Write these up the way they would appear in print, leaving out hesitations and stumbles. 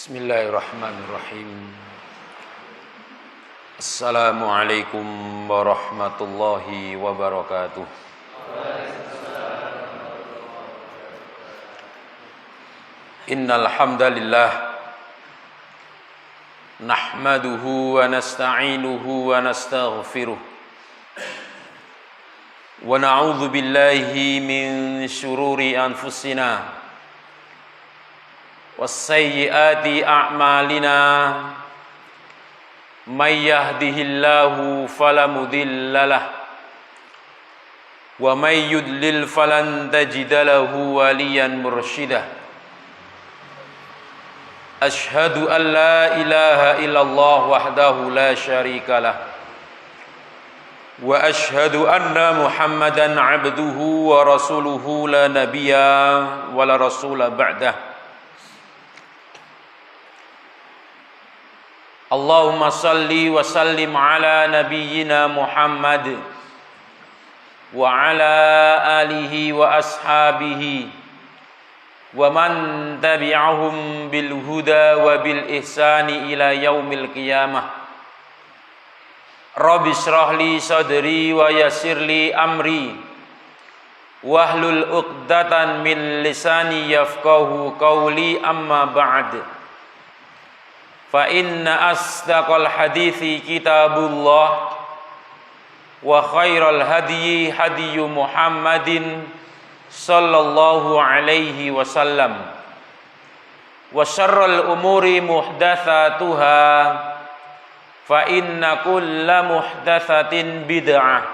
Bismillahirrahmanirrahim. Assalamualaikum warahmatullahi wabarakatuh. Innal hamdalillah nahmaduhu wa nasta'inuhu wa nastaghfiruh wa na'udzu billahi min syururi anfusina wassayyiati a'malina may yahdihillahu fala mudhillalah wa may yudlil falan tajida lahu waliyan mursyida. Ashhadu an la ilaha illallah wahdahu la syarikalah wa ashhadu anna Muhammadan abduhu wa rasuluhu la nabiyya wa la rasula ba'dah. Allahumma salli wa sallim ala nabiyyina Muhammad wa ala alihi wa ashabihi wa man tabi'ahum bil huda wa bil ihsani ila yaumil qiyamah. Rabbi shrah li sadri wa yassir li amri wahlul 'uqdatan min lisani yafqahu qawli, amma ba'd. Fa inna asdaqal hadithi kitabullah wa khairal hadyi hadyu Muhammadin sallallahu alaihi wasallam wa syarrul umuri muhdatsatuha fa inna kulla muhdatsatin bid'ah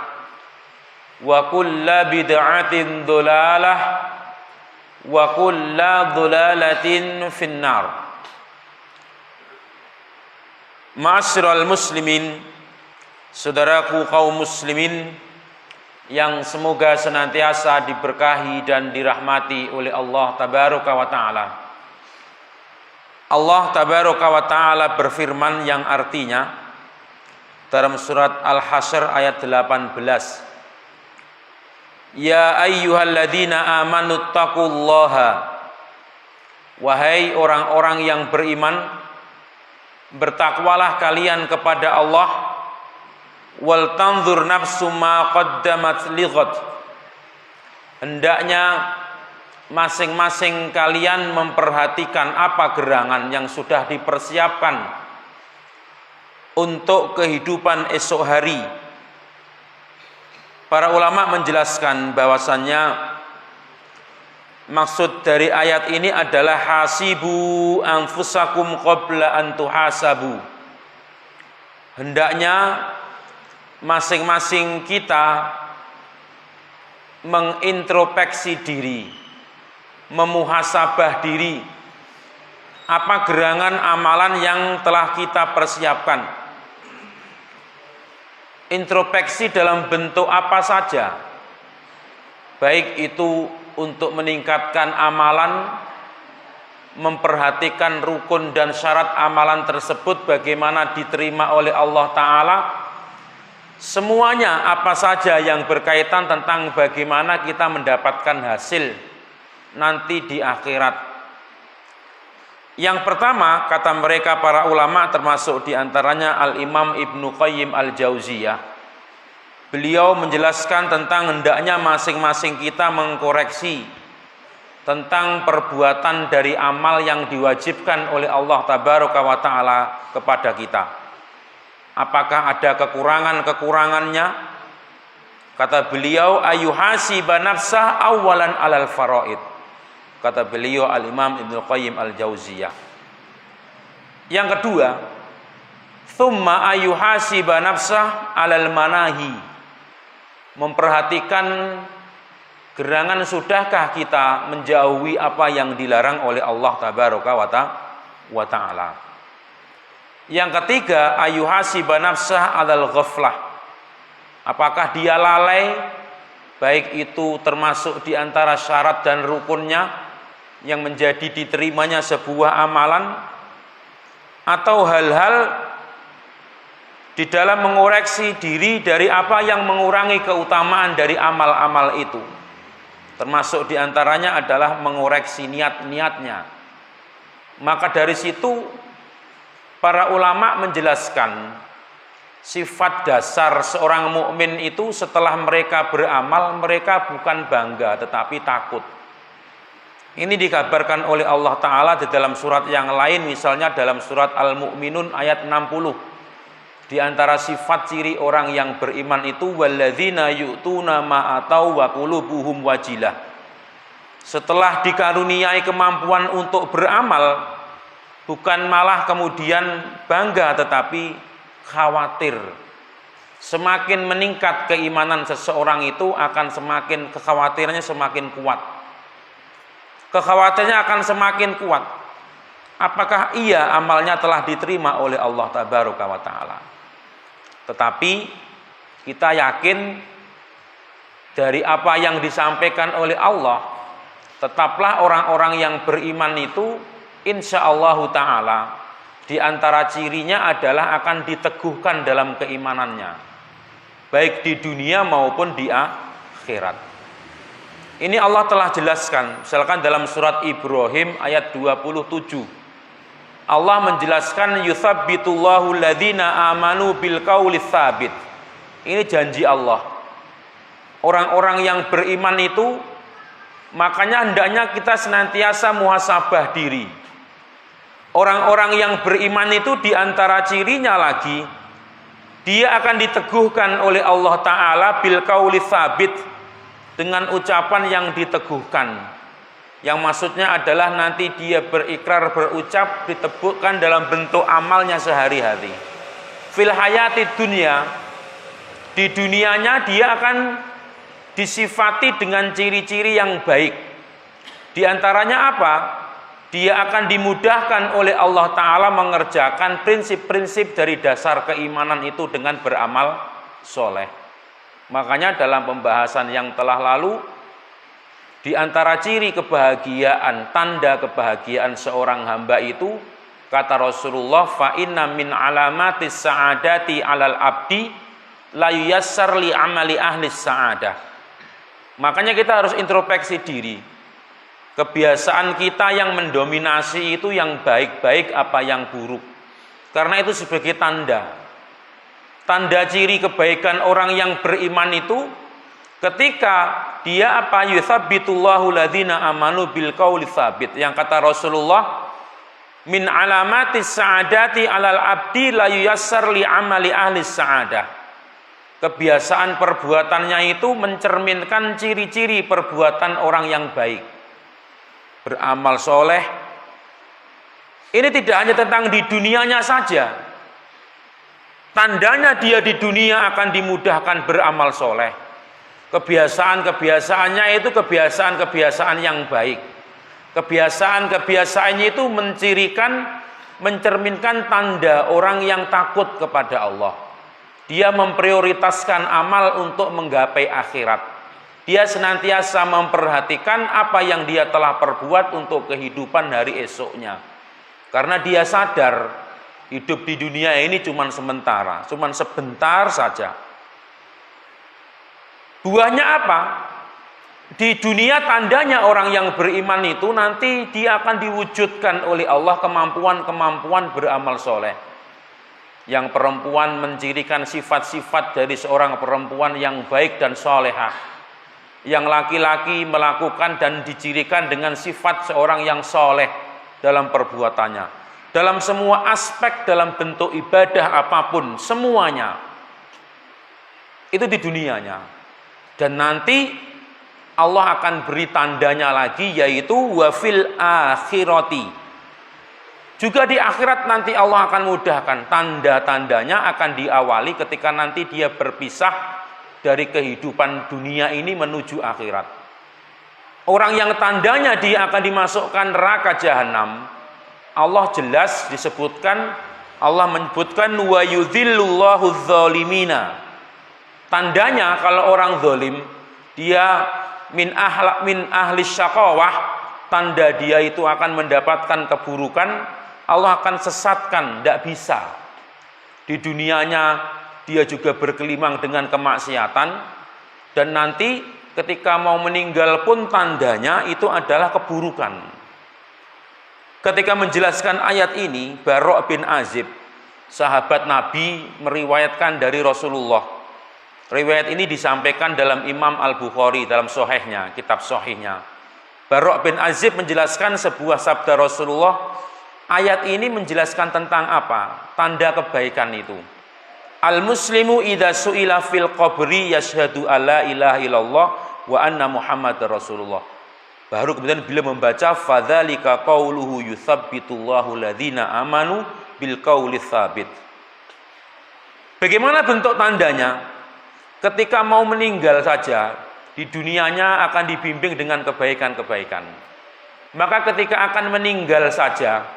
wa kulla bid'atin dhalalah wa kulla dhalalatin finnar. Ma'asyiral muslimin, saudaraku kaum muslimin yang semoga senantiasa diberkahi dan dirahmati oleh Allah tabaraka wa ta'ala. Allah tabaraka wa ta'ala berfirman yang artinya dalam surat Al-Hasyr ayat 18, Ya ayyuhalladzina amanu taqullaha, wahai orang-orang yang beriman, bertakwalah kalian kepada Allah. Wal tanzur nafsu ma qaddamat lighad, hendaknya masing-masing kalian memperhatikan apa gerangan yang sudah dipersiapkan untuk kehidupan esok hari. Para ulama menjelaskan bahwasannya maksud dari ayat ini adalah hasibu anfusakum qabla an tuhasabu. Hendaknya masing-masing kita mengintrospeksi diri, memuhasabah diri, apa gerangan amalan yang telah kita persiapkan. Introspeksi dalam bentuk apa saja, baik itu untuk meningkatkan amalan, memperhatikan rukun dan syarat amalan tersebut bagaimana diterima oleh Allah Ta'ala. Semuanya apa saja yang berkaitan tentang bagaimana kita mendapatkan hasil nanti di akhirat. Yang pertama, kata mereka para ulama, termasuk diantaranya Al-Imam Ibnu Qayyim Al-Jauziyah, beliau menjelaskan tentang hendaknya masing-masing kita mengkoreksi tentang perbuatan dari amal yang diwajibkan oleh Allah Tabaraka wa Ta'ala kepada kita. Apakah ada kekurangan-kekurangannya? Kata beliau, ayyuhasiba nafsah awalan alal faraid. Kata beliau Al-Imam Ibnu Qayyim Al-Jauziyah. Yang kedua, thumma ayyuhasiba nafsah alal manahi. Memperhatikan gerangan sudahkah kita menjauhi apa yang dilarang oleh Allah Tabaraka wa Ta'ala. Yang ketiga, ayyuhasiba nafsah alal ghaflah. Apakah dia lalai, baik itu termasuk di antara syarat dan rukunnya yang menjadi diterimanya sebuah amalan, atau hal-hal di dalam mengoreksi diri dari apa yang mengurangi keutamaan dari amal-amal itu. Termasuk diantaranya adalah mengoreksi niat-niatnya, Maka dari situ para ulama menjelaskan sifat dasar seorang mukmin itu setelah mereka beramal, mereka bukan bangga tetapi takut. Ini dikabarkan oleh Allah Ta'ala di dalam surat yang lain, misalnya dalam surat Al-Mu'minun ayat 60. Di antara sifat ciri orang yang beriman itu walladzina yu'tuna ma atau wa qulubuhum wajilah. Setelah dikaruniai kemampuan untuk beramal, bukan malah kemudian bangga tetapi khawatir. Semakin meningkat keimanan seseorang itu akan semakin kekhawatirannya semakin kuat. Kekhawatirannya akan semakin kuat. Apakah iya amalnya telah diterima oleh Allah Tabaraka wa Ta'ala? Tetapi kita yakin dari apa yang disampaikan oleh Allah, tetaplah orang-orang yang beriman itu insya Allah Ta'ala di antara cirinya adalah akan diteguhkan dalam keimanannya, baik di dunia maupun di akhirat. Ini Allah telah jelaskan, misalkan dalam surat Ibrahim ayat 27. Allah menjelaskan yutsabbitullahu alladzina amanu bil qauli tsabit. Ini janji Allah. Orang-orang yang beriman itu, makanya hendaknya kita senantiasa muhasabah diri. Orang-orang yang beriman itu diantara cirinya lagi, dia akan diteguhkan oleh Allah Ta'ala bil qauli tsabit, dengan ucapan yang diteguhkan, yang maksudnya adalah nanti dia berikrar, berucap, diteguhkan dalam bentuk amalnya sehari-hari. Fil hayati dunia, di dunianya dia akan disifati dengan ciri-ciri yang baik. Di antaranya apa? Dia akan dimudahkan oleh Allah Ta'ala mengerjakan prinsip-prinsip dari dasar keimanan itu dengan beramal soleh. Makanya dalam pembahasan yang telah lalu, di antara ciri kebahagiaan, tanda kebahagiaan seorang hamba itu, kata Rasulullah, fa inna min alamatis sa'adati alal abdi la yuyassar li amali ahli sa'adah. Makanya kita harus introspeksi diri. Kebiasaan kita yang mendominasi itu yang baik-baik apa yang buruk. Karena itu sebagai tanda ciri kebaikan orang yang beriman itu ketika dia apa yutsabbitullahu ladzina amanu bil qauli tsabit, yang kata Rasulullah min alamatis sa'adati alal abdi la yuyassar li amali ahli sa'adah. Kebiasaan perbuatannya itu mencerminkan ciri-ciri perbuatan orang yang baik, beramal soleh. Ini tidak hanya tentang di dunianya saja. Tandanya dia di dunia akan dimudahkan beramal soleh. Kebiasaan-kebiasaannya itu kebiasaan-kebiasaan yang baik. Kebiasaan-kebiasaannya itu mencerminkan tanda orang yang takut kepada Allah. Dia memprioritaskan amal untuk menggapai akhirat. Dia senantiasa memperhatikan apa yang dia telah perbuat untuk kehidupan hari esoknya. Karena dia sadar hidup di dunia ini cuma sementara, cuma sebentar saja. Buahnya apa? Di dunia tandanya orang yang beriman itu nanti dia akan diwujudkan oleh Allah kemampuan-kemampuan beramal soleh. Yang perempuan mencirikan sifat-sifat dari seorang perempuan yang baik dan solehah. Yang laki-laki melakukan dan dicirikan dengan sifat seorang yang soleh dalam perbuatannya. Dalam semua aspek, dalam bentuk ibadah apapun, semuanya itu di dunianya. Dan nanti Allah akan beri tandanya lagi, yaitu wafil akhirati. Juga di akhirat nanti Allah akan mudahkan. Tanda-tandanya akan diawali ketika nanti dia berpisah dari kehidupan dunia ini menuju akhirat. Orang yang tandanya dia akan dimasukkan neraka jahanam, Allah jelas disebutkan, Allah menyebutkan wa yudhillullahu dzalimina. Tandanya kalau orang zalim, dia min ahli syaqawah, tanda dia itu akan mendapatkan keburukan, Allah akan sesatkan, tidak bisa. Di dunianya dia juga berkelimang dengan kemaksiatan, dan nanti ketika mau meninggal pun tandanya itu adalah keburukan. Ketika menjelaskan ayat ini, Bara' bin Azib, sahabat Nabi, meriwayatkan dari Rasulullah. Riwayat ini disampaikan dalam Imam Al-Bukhari dalam Sahihnya, kitab Sahihnya. Bara' bin Azib menjelaskan sebuah sabda Rasulullah. Ayat ini menjelaskan tentang apa? Tanda kebaikan itu. Al-muslimu idza su'ila fil qabri yashhadu alla ilaha illallah wa anna Muhammadar Rasulullah. Baru kemudian bila membaca fadzalika qauluhu yutsabbitullahu alladzina amanu bil qauli tsabit. Bagaimana bentuk tandanya? Ketika mau meninggal saja, di dunianya akan dibimbing dengan kebaikan-kebaikan. Maka ketika akan meninggal saja,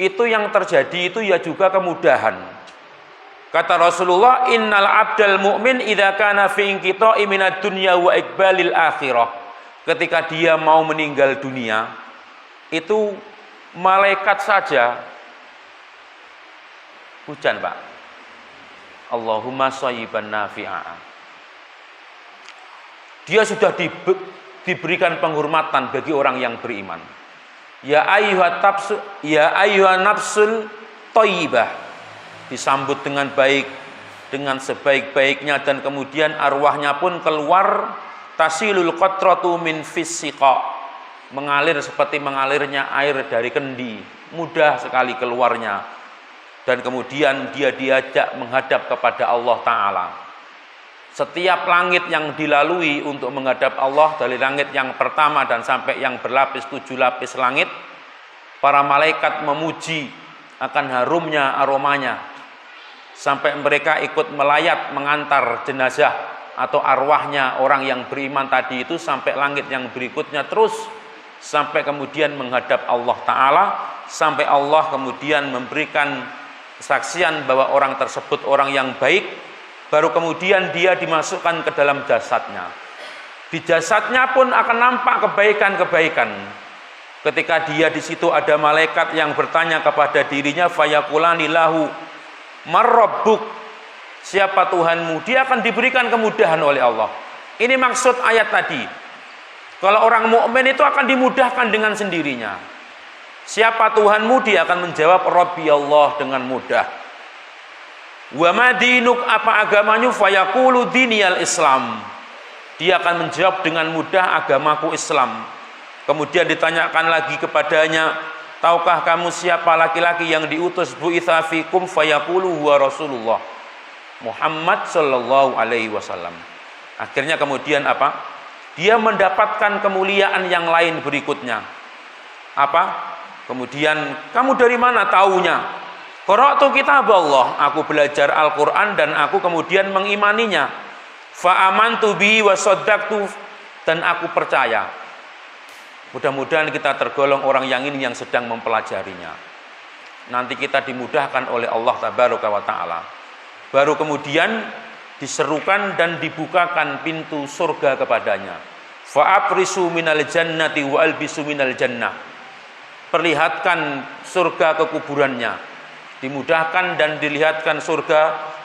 itu yang terjadi itu ya juga kemudahan. Kata Rasulullah, innal abdal mu'min idza kana fi inqita'i minad dunya wa iqbalil akhirah. Ketika dia mau meninggal dunia, itu malaikat saja hujan, Pak. Allahumma shayyiban nafi'a. Dia sudah diberikan penghormatan bagi orang yang beriman. Ya ayyuhan nafsul thayyibah. Disambut dengan baik, dengan sebaik-baiknya, dan kemudian arwahnya pun keluar. Tasilul qatratu min fisiqa, mengalir seperti mengalirnya air dari kendi, mudah sekali keluarnya. Dan kemudian dia diajak menghadap kepada Allah Ta'ala. Setiap langit yang dilalui untuk menghadap Allah, dari langit yang pertama dan sampai yang berlapis 7 lapis langit, para malaikat memuji akan harumnya aromanya, sampai mereka ikut melayat mengantar jenazah atau arwahnya orang yang beriman tadi itu sampai langit yang berikutnya, terus sampai kemudian menghadap Allah Ta'ala, sampai Allah kemudian memberikan kesaksian bahwa orang tersebut orang yang baik. Baru kemudian dia dimasukkan ke dalam jasadnya. Di jasadnya pun akan nampak kebaikan-kebaikan. Ketika dia di situ ada malaikat yang bertanya kepada dirinya, fayaqulani lahu marrabbuk, siapa Tuhanmu? Dia akan diberikan kemudahan oleh Allah. Ini maksud ayat tadi. Kalau orang mukmin itu akan dimudahkan dengan sendirinya. Siapa Tuhanmu? Dia akan menjawab Rabbi Allah dengan mudah. Wa ma dinuk, apa agamanya? Fayaqulu diniyal Islam. Dia akan menjawab dengan mudah, agamaku Islam. Kemudian ditanyakan lagi kepadanya, tahukah kamu siapa laki-laki yang diutus bu'itsa fikum? Fayaqulu huwa Rasulullah Muhammad sallallahu alaihi wasallam. Akhirnya kemudian apa? Dia mendapatkan kemuliaan yang lain berikutnya. Apa? Kemudian, kamu dari mana taunya? Qara'tu kitab Allah, aku belajar Al-Qur'an dan aku kemudian mengimaninya. Fa amantu bihi wa shaddaqtu, dan aku percaya. Mudah-mudahan kita tergolong orang yang ini yang sedang mempelajarinya. Nanti kita dimudahkan oleh Allah tabaraka wa taala. Baru kemudian diserukan dan dibukakan pintu surga kepadanya. Fa'aprisu minal jannati wa albisu minal jannah. Perlihatkan surga ke kuburannya. Dimudahkan dan dilihatkan surga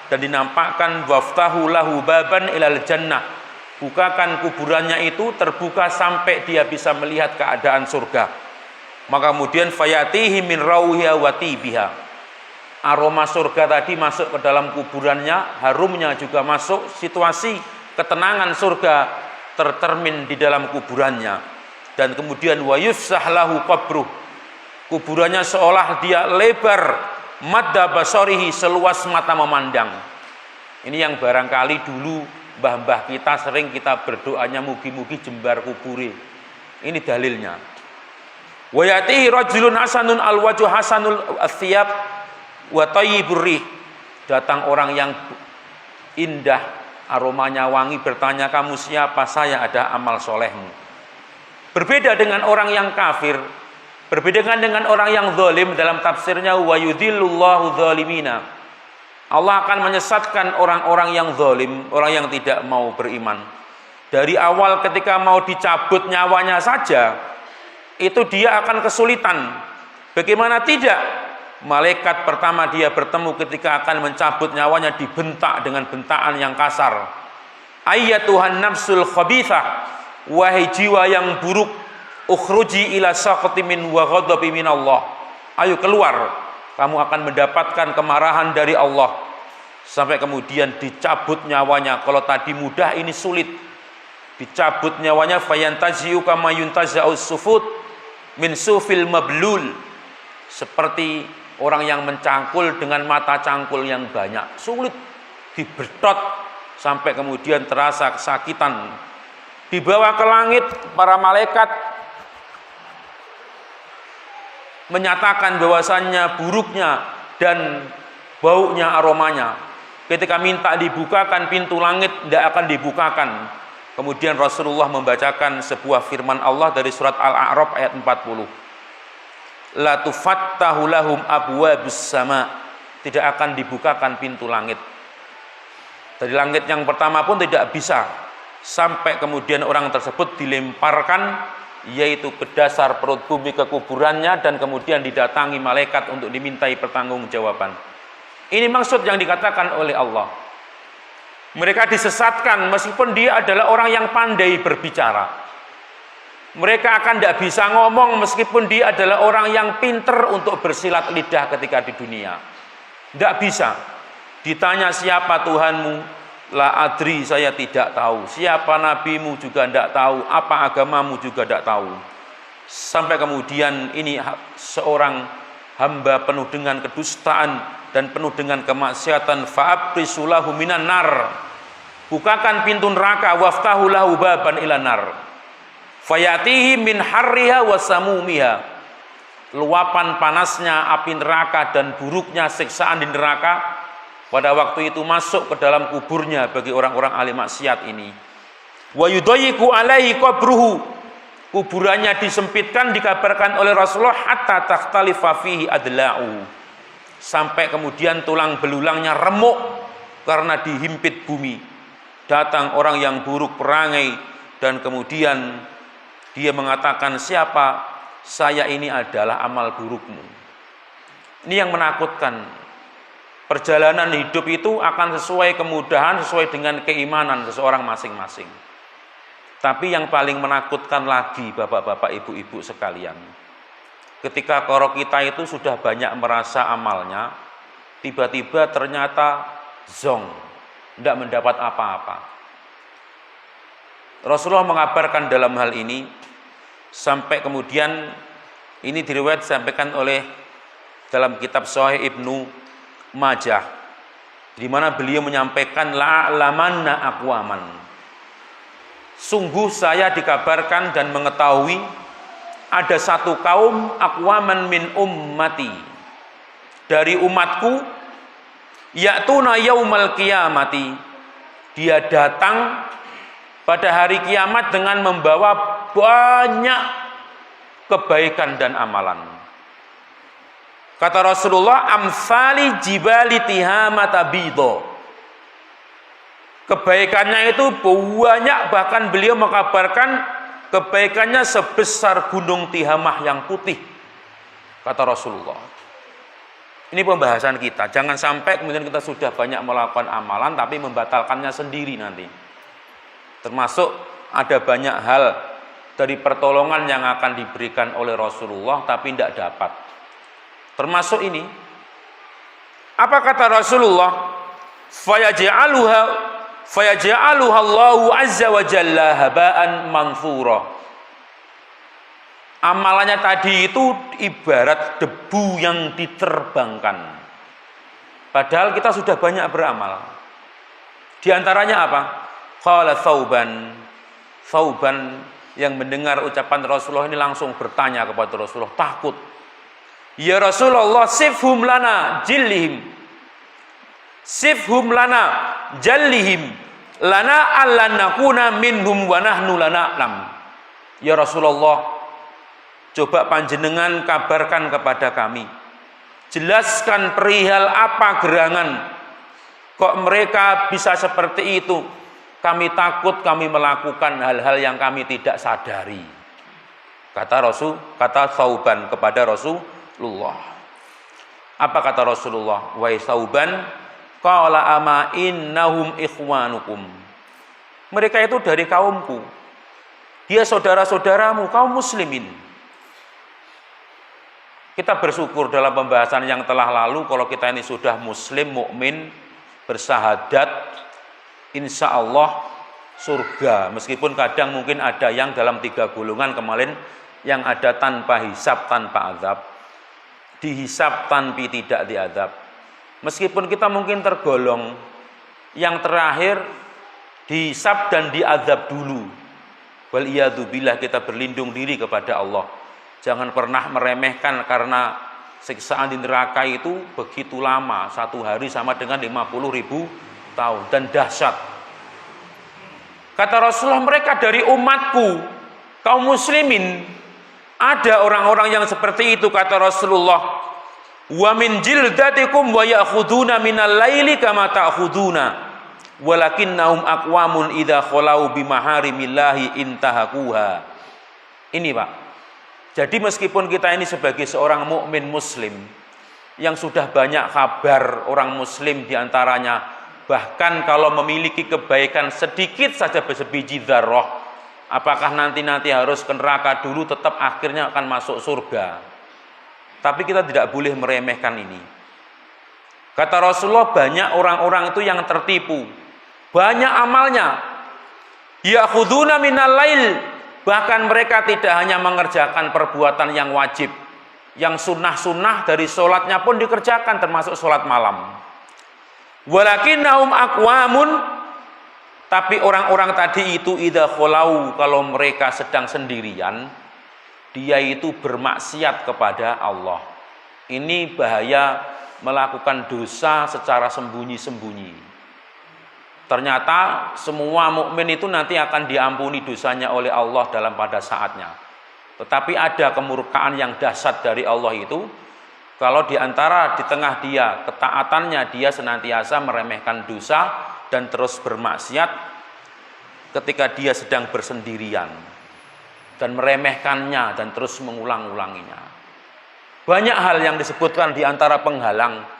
dan dinampakkan waftahu lahu baban ilal jannah. Bukakan kuburannya itu terbuka sampai dia bisa melihat keadaan surga. Maka kemudian fayatihi min rauhiha wa tibiha. Aroma surga tadi masuk ke dalam kuburannya, harumnya juga masuk, situasi ketenangan surga tercermin di dalam kuburannya. Dan kemudian wa yufsah lahu qabruh, kuburannya seolah dia lebar madda basarihi, seluas mata memandang. Ini yang barangkali dulu mbah-mbah kita sering kita berdoanya, mugi-mugi jembar kubure. Ini dalilnya. Wa yatihi rajulun hasanun alwajhu hasanul athiyab wa tayyibur rih, datang orang yang indah, aromanya wangi, bertanya, kamu siapa? Saya, ada amal solehmu. Berbeda dengan orang yang kafir, berbeda dengan orang yang zalim. Dalam tafsirnya wa yudhillullahu zalimina, Allah akan menyesatkan orang-orang yang zalim, orang yang tidak mau beriman. Dari awal ketika mau dicabut nyawanya saja, itu dia akan kesulitan. Bagaimana tidak? Malaikat pertama dia bertemu ketika akan mencabut nyawanya dibentak dengan bentaan yang kasar. Ayyatuhan nafsul khabithah, wahai jiwa yang buruk, ukhruji ila saqati min wa ghadabi min Allah. Ayo keluar, kamu akan mendapatkan kemarahan dari Allah. Sampai kemudian dicabut nyawanya. Kalau tadi mudah, ini sulit. Dicabut nyawanya, fayantazi'u kama yuntaza'us sufut min sufil mablul. Seperti orang yang mencangkul dengan mata cangkul yang banyak. Sulit, dibertot sampai kemudian terasa kesakitan. Dibawa ke langit, para malaikat menyatakan bahwasannya buruknya dan baunya, aromanya. Ketika minta dibukakan pintu langit, tidak akan dibukakan. Kemudian Rasulullah membacakan sebuah firman Allah dari surat Al-A'raf ayat 40. La tufattahu lahum abwabus sama. Tidak akan dibukakan pintu langit. Dari langit yang pertama pun tidak bisa. Sampai kemudian orang tersebut dilemparkan, yaitu ke dasar perut bumi, ke kuburannya, dan kemudian didatangi malaikat untuk dimintai pertanggungjawaban. Ini maksud yang dikatakan oleh Allah. Mereka disesatkan meskipun dia adalah orang yang pandai berbicara. Mereka akan tidak bisa ngomong meskipun dia adalah orang yang pinter untuk bersilat lidah ketika di dunia. Tidak bisa. Ditanya siapa Tuhanmu? La adri, saya tidak tahu. Siapa nabimu juga tidak tahu. Apa agamamu juga tidak tahu. Sampai kemudian ini seorang hamba penuh dengan kedustaan dan penuh dengan kemaksiatan. Fa'abrisulahu minan nar. Bukakan pintu neraka. Waftahu lahu baban ilan nar. Fayatihi min harriha wasamumiha. Luapan panasnya api neraka dan buruknya siksaan di neraka pada waktu itu masuk ke dalam kuburnya bagi orang-orang ahli maksiat ini. Wa yudayyiqu alaihi qabruhu. Kuburannya disempitkan, dikabarkan oleh Rasulullah, hatta takhtalifa fihi adla'u. Sampai kemudian tulang belulangnya remuk karena dihimpit bumi. Datang orang yang buruk perangai dan kemudian dia mengatakan, siapa? Saya ini adalah amal burukmu. Ini yang menakutkan. Perjalanan hidup itu akan sesuai kemudahan, sesuai dengan keimanan seseorang masing-masing. Tapi yang paling menakutkan lagi, bapak-bapak, ibu-ibu sekalian, ketika kalau kita itu sudah banyak merasa amalnya, tiba-tiba ternyata zong, tidak mendapat apa-apa. Rasulullah mengabarkan dalam hal ini, sampai kemudian ini diriwayat disampaikan oleh dalam kitab Sahih Ibnu Majah, di mana beliau menyampaikan la'lamanna aqwaman. Sungguh saya dikabarkan dan mengetahui ada satu kaum aqwaman min ummati, dari umatku, ya'tuna yaumal qiyamati, dia datang pada hari kiamat dengan membawa banyak kebaikan dan amalan. Kata Rasulullah, amsali jibali tihamata bidho. Kebaikannya itu banyak, bahkan beliau mengkabarkan kebaikannya sebesar gunung Tihamah yang putih. Kata Rasulullah. Ini pembahasan kita. Jangan sampai kemudian kita sudah banyak melakukan amalan tapi membatalkannya sendiri nanti. Termasuk ada banyak hal dari pertolongan yang akan diberikan oleh Rasulullah tapi tidak dapat. Termasuk ini, apa kata Rasulullah? Fayaj'aluha Allahu azza wa jalla haba'an manthura. Amalannya tadi itu ibarat debu yang diterbangkan. Padahal kita sudah banyak beramal. Di antaranya apa? Qala Thauban. Thauban yang mendengar ucapan Rasulullah ini langsung bertanya kepada Rasulullah, takut. Ya Rasulullah, sifhum lana jillihim. Sifhum lana jallihim. Lana allan nakuna minhum wa nahnu lana'lam. Ya Rasulullah, coba panjenengan kabarkan kepada kami. Jelaskan perihal apa gerangan. Kok mereka bisa seperti itu? Kami takut kami melakukan hal-hal yang kami tidak sadari. Kata Thauban kepada Rasulullah. Apa kata Rasulullah? Wahai Thauban, qala ama innahum ikhwanukum. Mereka itu dari kaumku. dia saudara-saudaramu kaum muslimin. Kita bersyukur dalam pembahasan yang telah lalu kalau kita ini sudah muslim, mukmin, bersahadat, insya Allah surga. Meskipun kadang mungkin ada yang dalam 3 golongan kemarin, yang ada tanpa hisab, tanpa azab, dihisab tanpa tidak diazab. Meskipun kita mungkin tergolong yang terakhir dihisab dan diazab dulu. Wal iyadzubillah, kita berlindung diri kepada Allah. Jangan pernah meremehkan karena siksaan di neraka itu begitu lama, 1 hari sama dengan 50.000 tahun dan dahsyat. Kata Rasulullah, mereka dari umatku, kaum muslimin, ada orang-orang yang seperti itu, kata Rasulullah. Wa min jildatikum wa ya'khuduna minal laili kama ta'khuduna walakinnahum aqwamun idza khalau bimaharimillahi intahakuha. Ini Pak. Jadi meskipun kita ini sebagai seorang mukmin muslim yang sudah banyak kabar orang muslim diantaranya, bahkan kalau memiliki kebaikan sedikit saja sebiji dzarrah, apakah nanti harus ke neraka dulu, tetap akhirnya akan masuk surga. Tapi kita tidak boleh meremehkan ini. Kata Rasulullah, banyak orang-orang itu yang tertipu, banyak amalnya, ya'khuduna minal lail. Bahkan mereka tidak hanya mengerjakan perbuatan yang wajib, yang sunnah-sunnah dari sholatnya pun dikerjakan, termasuk sholat malam. Walakinnahum aqwamun, tapi orang-orang tadi itu idza khalau, kalau mereka sedang sendirian, dia itu bermaksiat kepada Allah. Ini bahaya melakukan dosa secara sembunyi-sembunyi. Ternyata semua mukmin itu nanti akan diampuni dosanya oleh Allah pada saatnya. Tetapi ada kemurkaan yang dahsyat dari Allah itu, kalau di tengah dia ketaatannya, dia senantiasa meremehkan dosa dan terus bermaksiat ketika dia sedang bersendirian, dan meremehkannya dan terus mengulang-ulanginya. Banyak hal yang disebutkan di antara penghalang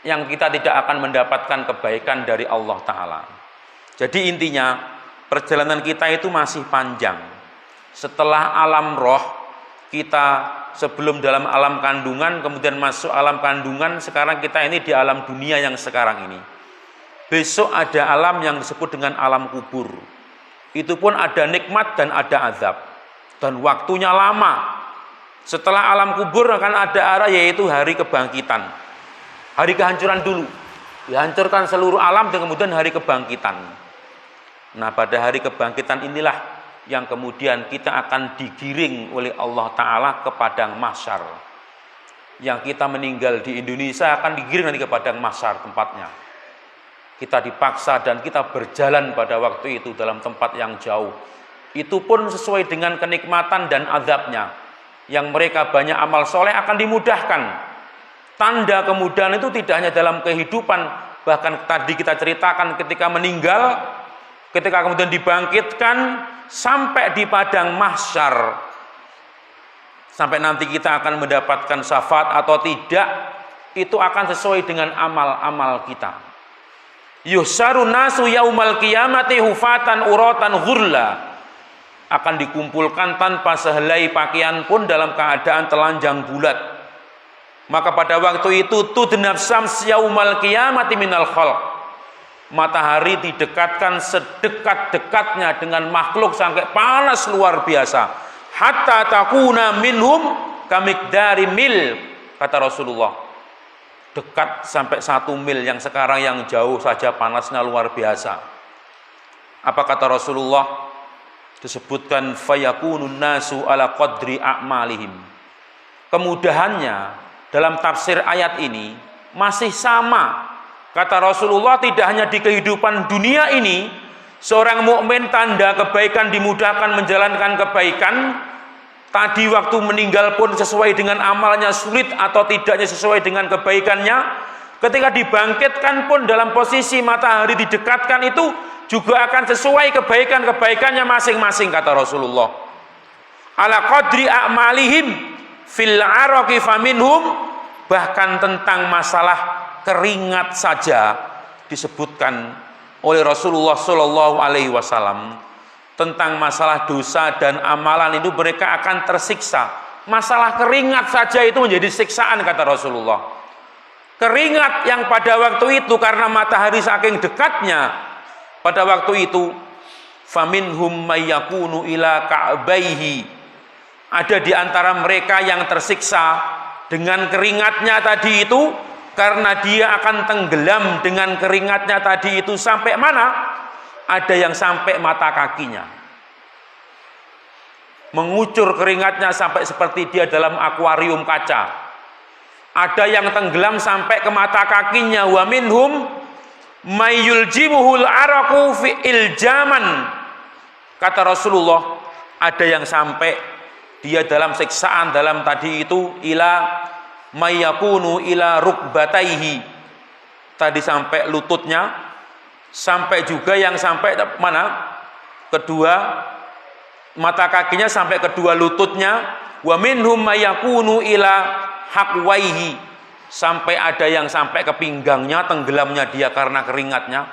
yang kita tidak akan mendapatkan kebaikan dari Allah Ta'ala. Jadi intinya, perjalanan kita itu masih panjang. Setelah alam roh, kita sebelum dalam alam kandungan, kemudian masuk alam kandungan, sekarang kita ini di alam dunia yang sekarang ini. Besok ada alam yang disebut dengan alam kubur. Itu pun ada nikmat dan ada azab. Dan waktunya lama. Setelah alam kubur akan ada arah, yaitu hari kebangkitan. Hari kehancuran dulu, dihancurkan seluruh alam, dan kemudian hari kebangkitan. Nah, pada hari kebangkitan inilah yang kemudian kita akan digiring oleh Allah Ta'ala ke padang mahsyar. Yang kita meninggal di Indonesia akan digiring nanti ke padang mahsyar tempatnya. Kita dipaksa dan kita berjalan pada waktu itu dalam tempat yang jauh. Itu pun sesuai dengan kenikmatan dan azabnya. Yang mereka banyak amal soleh akan dimudahkan. Tanda kemudahan itu tidak hanya dalam kehidupan, bahkan tadi kita ceritakan ketika meninggal, ketika kemudian dibangkitkan, sampai di padang mahsyar, sampai nanti kita akan mendapatkan syafaat atau tidak, itu akan sesuai dengan amal-amal kita. Yuhsarun nasu yaumal qiyamati hufatan uratan ghurla, akan dikumpulkan tanpa sehelai pakaian pun dalam keadaan telanjang bulat. Maka pada waktu itu tudnab syams yaumal qiyamati minal khalq, matahari didekatkan sedekat-dekatnya dengan makhluk sampai panas luar biasa, hatta takuna minhum kamikdari mil, kata Rasulullah, dekat sampai 1 mil, yang sekarang yang jauh saja panasnya luar biasa. Apa kata Rasulullah? Disebutkan fayakunun nasu ala qadri a'malihim. Kemudahannya dalam tafsir ayat ini masih sama. Kata Rasulullah, tidak hanya di kehidupan dunia ini seorang mukmin tanda kebaikan dimudahkan menjalankan kebaikan. Tadi waktu meninggal pun sesuai dengan amalnya, sulit atau tidaknya sesuai dengan kebaikannya. Ketika dibangkitkan pun dalam posisi matahari didekatkan, itu juga akan sesuai kebaikan-kebaikannya masing-masing, kata Rasulullah. Ala qadri a'malihim fil araqi faminhum, bahkan tentang masalah keringat saja disebutkan oleh Rasulullah Shallallahu Alaihi Wasallam. tentang masalah dosa dan amalan itu mereka akan tersiksa. Masalah keringat saja itu menjadi siksaan, kata Rasulullah. Keringat yang pada waktu itu karena matahari saking dekatnya pada waktu itu, faminhum mayyakunu ila ka'baihi, ada di antara mereka yang tersiksa dengan keringatnya tadi itu, karena dia akan tenggelam dengan keringatnya tadi itu sampai mana? Ada yang sampai mata kakinya, mengucur keringatnya sampai seperti dia dalam akuarium kaca. Ada yang tenggelam sampai ke mata kakinya. Wa minhum mayyuljimuhul araku fi iljaman, kata Rasulullah, ada yang sampai dia dalam siksaan dalam tadi itu ila mayyakunu ila rukbataihi, tadi sampai lututnya, sampai juga yang sampai mana? Kedua mata kakinya sampai kedua lututnya. Wa minhum mayyakunu ila haqwaihi, sampai ada yang sampai ke pinggangnya, tenggelamnya dia karena keringatnya.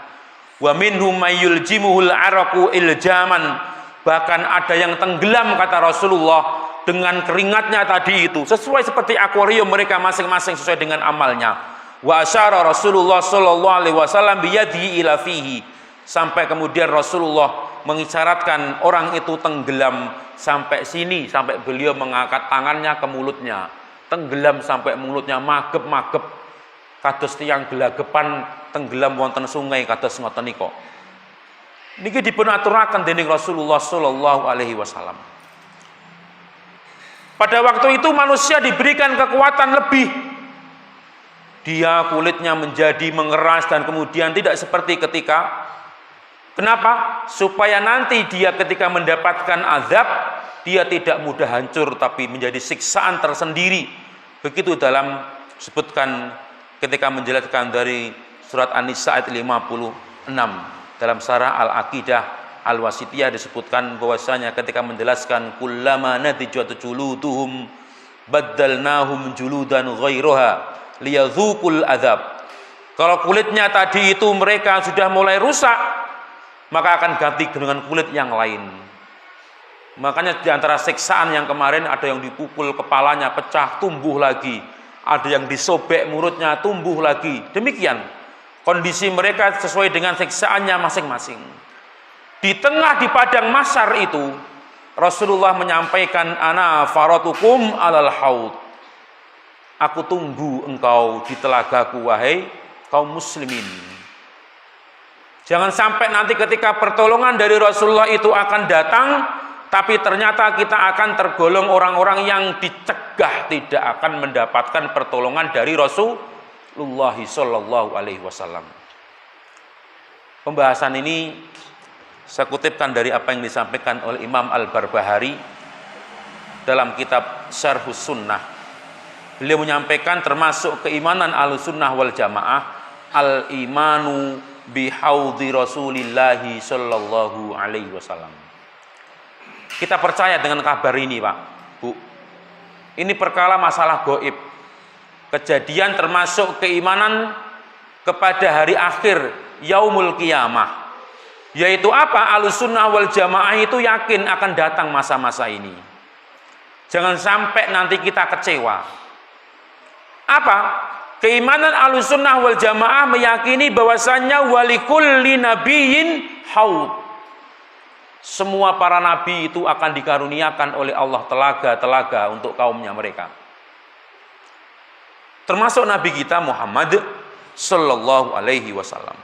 Wa minhum mayyuljimuhul araku iljaman, bahkan ada yang tenggelam, kata Rasulullah, dengan keringatnya tadi itu, sesuai seperti akuarium mereka masing-masing sesuai dengan amalnya. Wa asyara Rasulullah sallallahu alaihi wasallam biyadihi ila fihi, sampai kemudian Rasulullah mengisyaratkan orang itu tenggelam sampai sini, sampai beliau mengangkat tangannya ke mulutnya, tenggelam sampai mulutnya magep-magep kados tiyang gelagapan tenggelam wonten sungai kados ngoten nika. Niki dipun aturaken dening Rasulullah sallallahu alaihi wasallam. Pada waktu itu manusia diberikan kekuatan lebih. Dia kulitnya menjadi mengeras dan kemudian tidak seperti ketika. Kenapa? Supaya nanti dia ketika mendapatkan azab, dia tidak mudah hancur tapi menjadi siksaan tersendiri. Begitu dalam sebutkan ketika menjelaskan dari surat An-Nisa ayat 56 dalam syarah Al-Aqidah Al-Wasithiyah disebutkan bahwasanya ketika menjelaskan kullama nadijat juluduhum baddalnahum juludan ghairaha liyadzuqul adzab. Kalau kulitnya tadi itu mereka sudah mulai rusak, maka akan ganti dengan kulit yang lain. Makanya di antara siksaan yang kemarin ada yang dipukul kepalanya pecah, tumbuh lagi. Ada yang disobek mulutnya, tumbuh lagi. Demikian kondisi mereka sesuai dengan siksaannya masing-masing. Di tengah di padang mahsyar itu Rasulullah menyampaikan, ana faratukum alal haud, aku tunggu engkau di telagaku wahai kaum muslimin. Jangan sampai nanti ketika pertolongan dari Rasulullah itu akan datang, tapi ternyata kita akan tergolong orang-orang yang dicegah, tidak akan mendapatkan pertolongan dari Rasulullah sallallahu alaihi wasallam. Pembahasan ini saya kutipkan dari apa yang disampaikan oleh Imam Al-Barbahari dalam kitab Syarhus Sunnah. Beliau menyampaikan termasuk keimanan Ahlussunnah wal Jamaah al-imanu bihaudhi Rasulillahi sallallahu alaihi wasallam. Kita percaya dengan kabar ini, Pak, Bu. Ini perkara masalah gaib. Kejadian termasuk keimanan kepada hari akhir, yaumul qiyamah. Yaitu apa? Ahlussunnah wal Jamaah itu yakin akan datang masa-masa ini. Jangan sampai nanti kita kecewa. Apa? Keimanan Ahlussunnah wal Jamaah meyakini bahwasannya walikulli nabiyyin haud. Semua para nabi itu akan dikaruniakan oleh Allah telaga-telaga untuk kaumnya mereka. Termasuk nabi kita Muhammad sallallahu alaihi wasallam.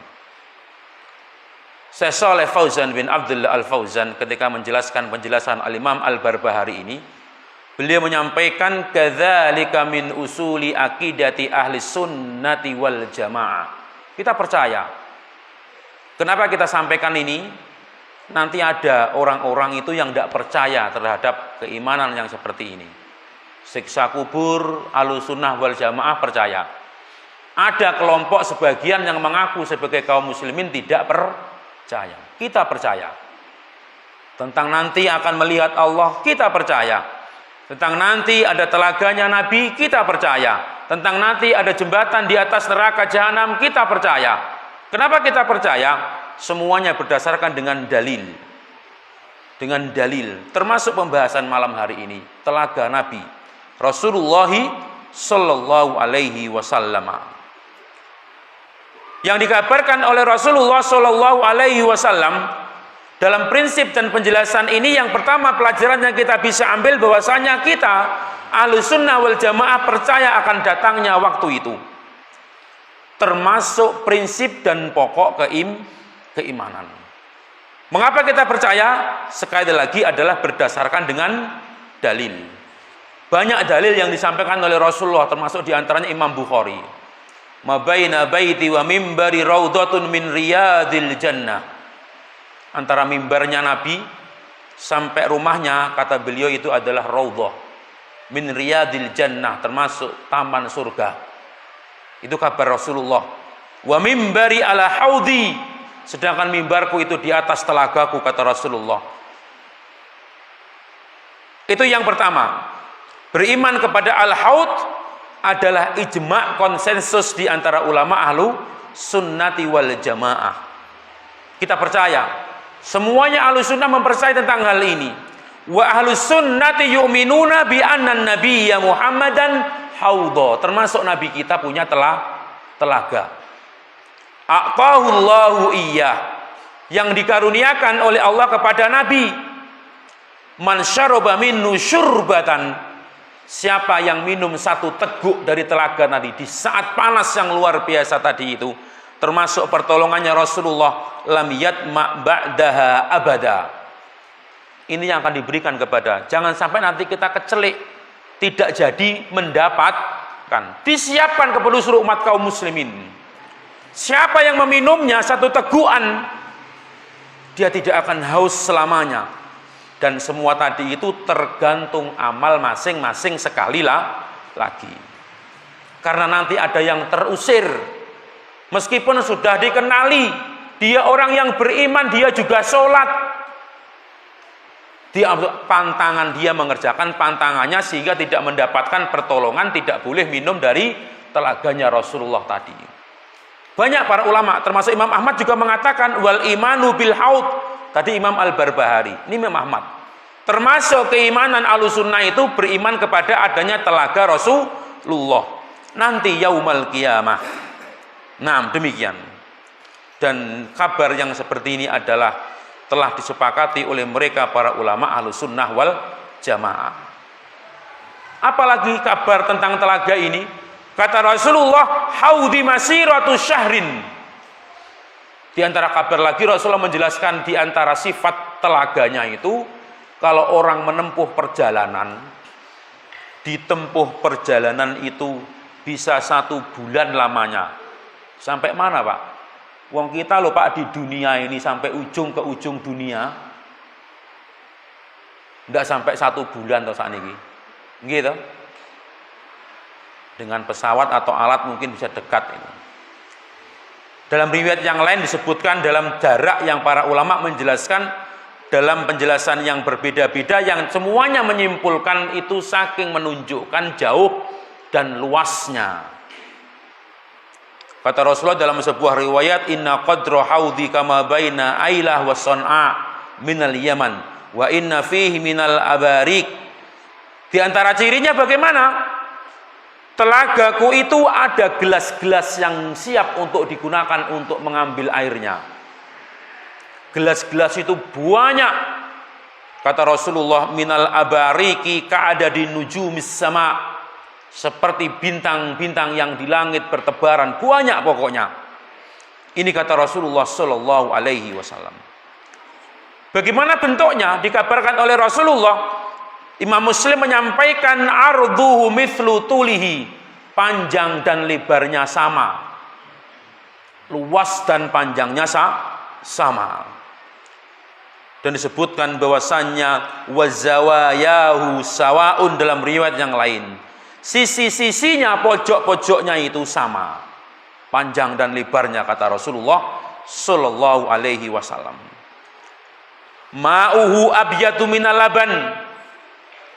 Syekh Shalih Fauzan bin Abdullah Al-Fauzan ketika menjelaskan penjelasan Al-Imam Al-Barbahari ini, beliau menyampaikan kadzalika min usuli aqidati ahli sunnati wal jamaah. Kita percaya. Kenapa kita sampaikan ini? Nanti ada orang-orang itu yang tidak percaya terhadap keimanan yang seperti ini. Siksa kubur, Ahlussunnah wal Jamaah percaya. Ada kelompok sebagian yang mengaku sebagai kaum muslimin tidak percaya. Kita percaya. Tentang nanti akan melihat Allah, kita percaya. Tentang nanti ada telaganya Nabi, kita percaya. Tentang nanti ada jembatan di atas neraka jahanam, kita percaya. Kenapa kita percaya? Semuanya berdasarkan dengan dalil. dengan dalil, termasuk pembahasan malam hari ini, telaga Nabi Rasulullah sallallahu alaihi wasallam. Yang dikabarkan oleh Rasulullah sallallahu alaihi wasallam dalam prinsip dan penjelasan ini, yang pertama pelajaran yang kita bisa ambil bahwasanya kita Ahlussunnah wal Jamaah percaya akan datangnya waktu itu. Termasuk prinsip dan pokok keimanan. Mengapa kita percaya? Sekali lagi adalah berdasarkan dengan dalil. Banyak dalil yang disampaikan oleh Rasulullah, termasuk diantaranya Imam Bukhari. Ma baina baiti wa mimbari raudhatun min riyadil jannah. Antara mimbarnya Nabi sampai rumahnya, kata beliau, itu adalah raudhah min riyadil jannah, termasuk taman surga. Itu kabar Rasulullah. Wa mimbari ala haudi, sedangkan mimbarku itu di atas telagaku, kata Rasulullah. Itu yang pertama. Beriman kepada al-haud adalah ijma' konsensus di antara ulama ahlu sunnati wal jamaah. Kita percaya, semuanya ahlu sunnah mempercayai tentang hal ini. Wa ahlu sunnati yu'minuna bi anna nabiyya Muhammadan haudha, termasuk nabi kita punya telaga. Aqahullahu iyyah, yang dikaruniakan oleh Allah kepada Nabi. Man syaraba minnu syurbatan, siapa yang minum satu teguk dari telaga Nabi di saat panas yang luar biasa tadi itu, termasuk pertolongannya Rasulullah, lam yatma ba'daha abada. Ini yang akan diberikan kepada, jangan sampai nanti kita kecelik, tidak jadi mendapatkan. Disiapkan kepada seluruh umat kaum muslimin. Siapa yang meminumnya satu tegukan, dia tidak akan haus selamanya. Dan semua tadi itu tergantung amal masing-masing sekali lagi. Karena nanti ada yang terusir. Meskipun sudah dikenali, dia orang yang beriman, dia juga sholat. Dia pantangan, dia mengerjakan pantangannya sehingga tidak mendapatkan pertolongan, tidak boleh minum dari telaganya Rasulullah tadi. Banyak para ulama, termasuk Imam Ahmad juga mengatakan wal imanu bil haud. Tadi Imam Al-Barbahari, ini Imam Ahmad. Termasuk keimanan Ahlussunnah itu beriman kepada adanya telaga Rasulullah nanti yaumal qiyamah. Nah, demikian. Dan kabar yang seperti ini adalah telah disepakati oleh mereka para ulama Ahlussunnah wal Jamaah. Apalagi kabar tentang telaga ini? Kata Rasulullah, haudi masiratu syahrin. Di antara kabar lagi Rasulullah menjelaskan di antara sifat telaganya itu, kalau orang menempuh perjalanan, ditempuh perjalanan itu bisa 1 bulan lamanya. Sampai mana, Pak? Wong kita loh, Pak, di dunia ini sampai ujung ke ujung dunia, enggak sampai 1 bulan toh saat ini. Gitu. Dengan pesawat atau alat mungkin bisa dekat ini. Dalam riwayat yang lain disebutkan dalam jarak yang para ulama menjelaskan dalam penjelasan yang berbeda-beda, yang semuanya menyimpulkan itu saking menunjukkan jauh dan luasnya. Kata Rasulullah dalam sebuah riwayat, inna qadra haudi kama baina Ailah wa Son'a minal Yaman wa inna fihi minal abarik. Di antara cirinya bagaimana? Telagaku itu ada gelas-gelas yang siap untuk digunakan untuk mengambil airnya. Gelas-gelas itu banyak. Kata Rasulullah, minal abariki ka'adadi nujumis sama, seperti bintang-bintang yang di langit bertebaran, banyak pokoknya. Ini kata Rasulullah sallallahu alaihi wasallam. Bagaimana bentuknya? Dikabarkan oleh Rasulullah, Imam Muslim menyampaikan arduhu mithlu tulihi, panjang dan lebarnya sama, luas dan panjangnya sama. Dan disebutkan bahwasannya wazawayahu sawaun dalam riwayat yang lain, sisi-sisinya, pojok-pojoknya itu sama, panjang dan lebarnya, kata Rasulullah sallallahu alaihi wasallam. Ma'uhu abyadu minal laban,